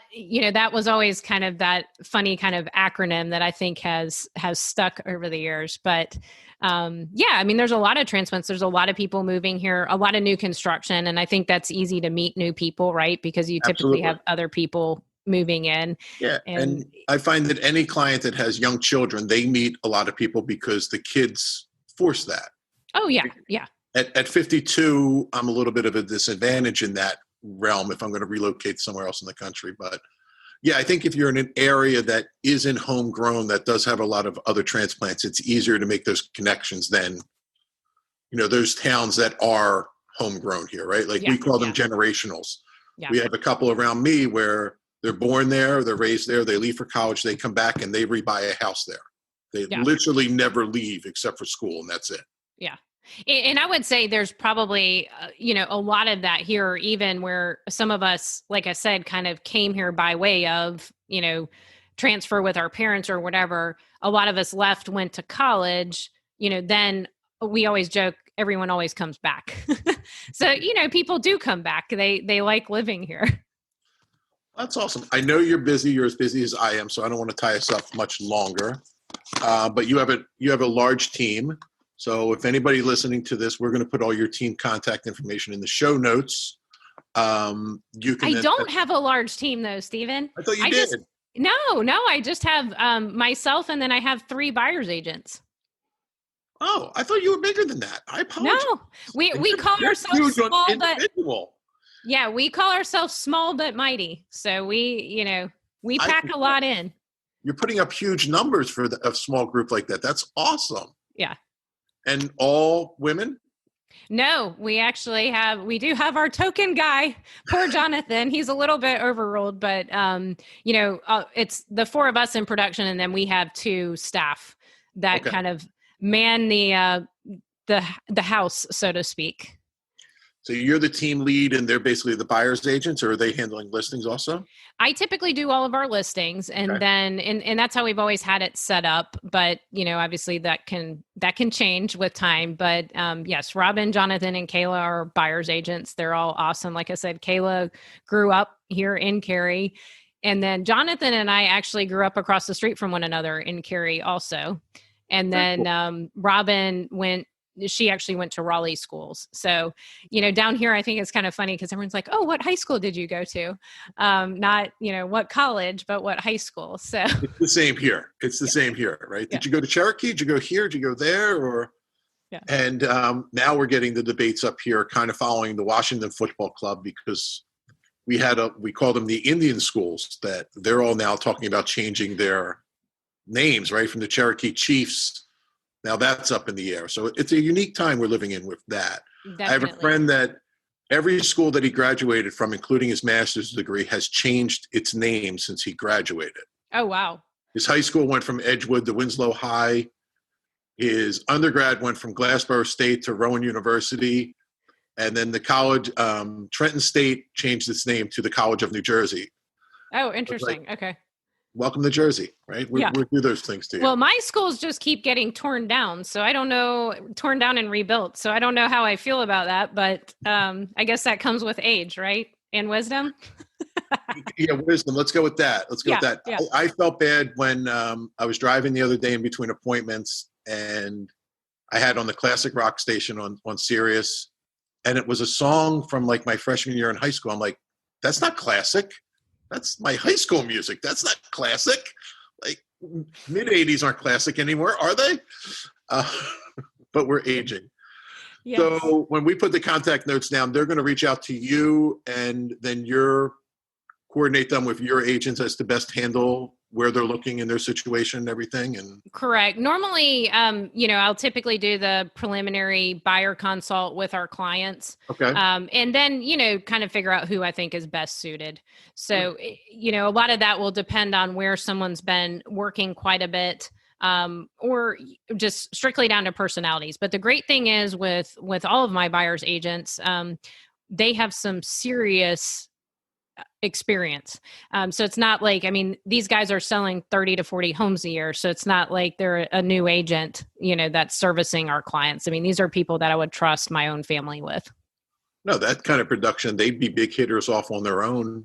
C: was always kind of that funny kind of acronym that I think has stuck over the years. But there's a lot of transplants. There's a lot of people moving here, a lot of new construction. And I think that's easy to meet new people, right? Because you typically have other people moving in.
B: Yeah. And I find that any client that has young children, they meet a lot of people because the kids force that.
C: Oh, yeah. Yeah.
B: At 52, I'm a little bit of a disadvantage in that realm if I'm going to relocate somewhere else in the country. But yeah, I think if you're in an area that isn't homegrown, that does have a lot of other transplants, it's easier to make those connections than, those towns that are homegrown here, right? Like we call them generationals. Yeah. We have a couple around me where they're born there, they're raised there, they leave for college, they come back and they rebuy a house there. They literally never leave except for school, and that's it.
C: Yeah. And I would say there's probably, a lot of that here, even where some of us, like I said, kind of came here by way of, transfer with our parents or whatever. A lot of us left, went to college, then we always joke, everyone always comes back. So, people do come back. They like living here.
B: That's awesome. I know you're busy. You're as busy as I am, so I don't want to tie us up much longer. But you have a large team. So if anybody listening to this, we're going to put all your team contact information in the show notes. I
C: don't have a large team though, Stephen.
B: I thought you did.
C: No, I just have myself, and then I have 3 buyer's agents.
B: Oh, I thought you were bigger than that. I apologize.
C: No, we call ourselves small, but yeah, we call ourselves small but mighty. So we pack a lot in.
B: You're putting up huge numbers for a small group like that. That's awesome.
C: Yeah.
B: And all women?
C: No, we do have our token guy, poor Jonathan. He's a little bit overruled, but it's the 4 of us in production, and then we have 2 staff that kind of man the house, so to speak.
B: So you're the team lead and they're basically the buyer's agents, or are they handling listings also?
C: I typically do all of our listings, and then and that's how we've always had it set up. But obviously that can change with time. But yes, Robin, Jonathan, and Kayla are buyer's agents. They're all awesome. Like I said, Kayla grew up here in Cary, and then Jonathan and I actually grew up across the street from one another in Cary also. And then Robin she actually went to Raleigh schools. So, down here, I think it's kind of funny because everyone's like, oh, what high school did you go to? Not, what college, but what high school. So
B: it's the same here. It's the same here, right? Did you go to Cherokee? Did you go here? Did you go there? Or, and now we're getting the debates up here, kind of following the Washington Football Club, because we call them the Indian schools, that they're all now talking about changing their names, right? From the Cherokee Chiefs. Now that's up in the air. So it's a unique time we're living in with that. Definitely. I have a friend that every school that he graduated from, including his master's degree, has changed its name since he graduated.
C: Oh, wow.
B: His high school went from Edgewood to Winslow High. His undergrad went from Glassboro State to Rowan University. And then the college, Trenton State, changed its name to the College of New Jersey.
C: Oh, interesting. Okay.
B: Welcome to Jersey, right? We do those things to you.
C: Well, my schools just keep getting torn down. So I don't know, torn down and rebuilt. So I don't know how I feel about that. But I guess that comes with age, right? And wisdom.
B: Yeah, wisdom. Let's go with that. With that. Yeah. I felt bad when I was driving the other day in between appointments, and I had on the classic rock station on Sirius, and it was a song from like my freshman year in high school. I'm like, that's not classic. That's my high school music. That's not classic. Like, mid-'80s aren't classic anymore, are they? Uh, but we're aging.
C: Yes.
B: So when we put the contact notes down, they're going to reach out to you, and then you're coordinate them with your agents as to best handle where they're looking in their situation and everything. And
C: correct. Normally, I'll typically do the preliminary buyer consult with our clients.
B: Okay.
C: And then, kind of figure out who I think is best suited. So, a lot of that will depend on where someone's been working quite a bit. Or just strictly down to personalities. But the great thing is with all of my buyers agents, they have some serious experience. So it's not like, these guys are selling 30 to 40 homes a year. So it's not like they're a new agent, that's servicing our clients. These are people that I would trust my own family with.
B: No, that kind of production, they'd be big hitters off on their own.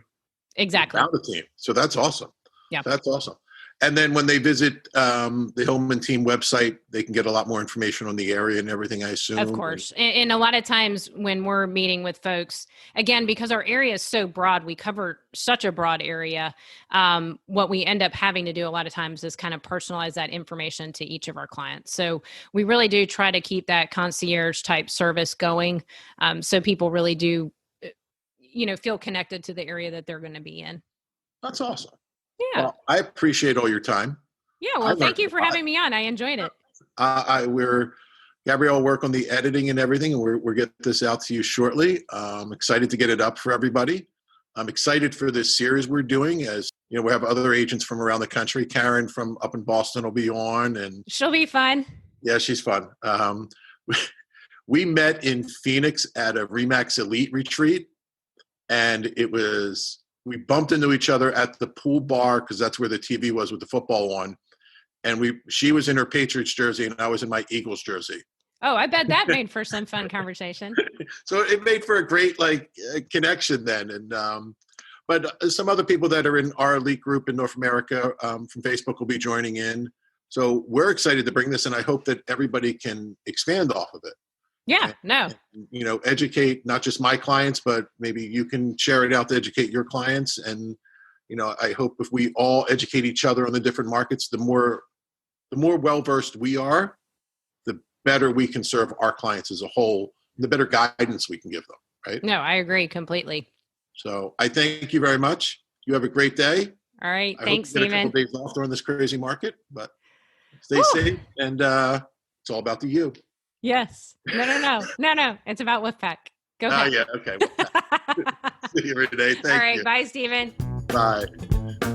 C: Exactly.
B: Without the team. So that's awesome.
C: Yeah.
B: That's awesome. And then when they visit the Hillman team website, they can get a lot more information on the area and everything, I assume.
C: Of course. And a lot of times when we're meeting with folks, again, because our area is so broad, we cover such a broad area. What we end up having to do a lot of times is kind of personalize that information to each of our clients. So we really do try to keep that concierge type service going. So people really do, feel connected to the area that they're going to be in.
B: That's awesome.
C: Yeah.
B: Well, I appreciate all your time.
C: Yeah. Well, thank you for having me on. I enjoyed it.
B: Gabrielle will work on the editing and everything, and we'll get this out to you shortly. I'm excited to get it up for everybody. I'm excited for this series we're doing, as we have other agents from around the country. Karen from up in Boston will be on, and
C: she'll be fun.
B: Yeah, she's fun. We met in Phoenix at a RE/MAX Elite retreat, and we bumped into each other at the pool bar because that's where the TV was with the football on. And she was in her Patriots jersey and I was in my Eagles jersey.
C: Oh, I bet that made for some fun conversation.
B: So it made for a great connection then. And but some other people that are in our elite group in North America from Facebook will be joining in. So we're excited to bring this, and I hope that everybody can expand off of it.
C: Yeah,
B: and, educate not just my clients, but maybe you can share it out to educate your clients. And, I hope if we all educate each other on the different markets, the more well-versed we are, the better we can serve our clients as a whole, the better guidance we can give them, right?
C: No, I agree completely.
B: So I thank you very much. You have a great day.
C: All right.
B: I
C: Thanks,
B: hope you get
C: Stephen.
B: a couple days off during this crazy market, but stay safe, and it's all about the you.
C: Yes. No. It's about Wolfpack. Go ahead.
B: Yeah. Okay. See you, Renee. Thank you.
C: All right. Bye, Stephen.
B: Bye.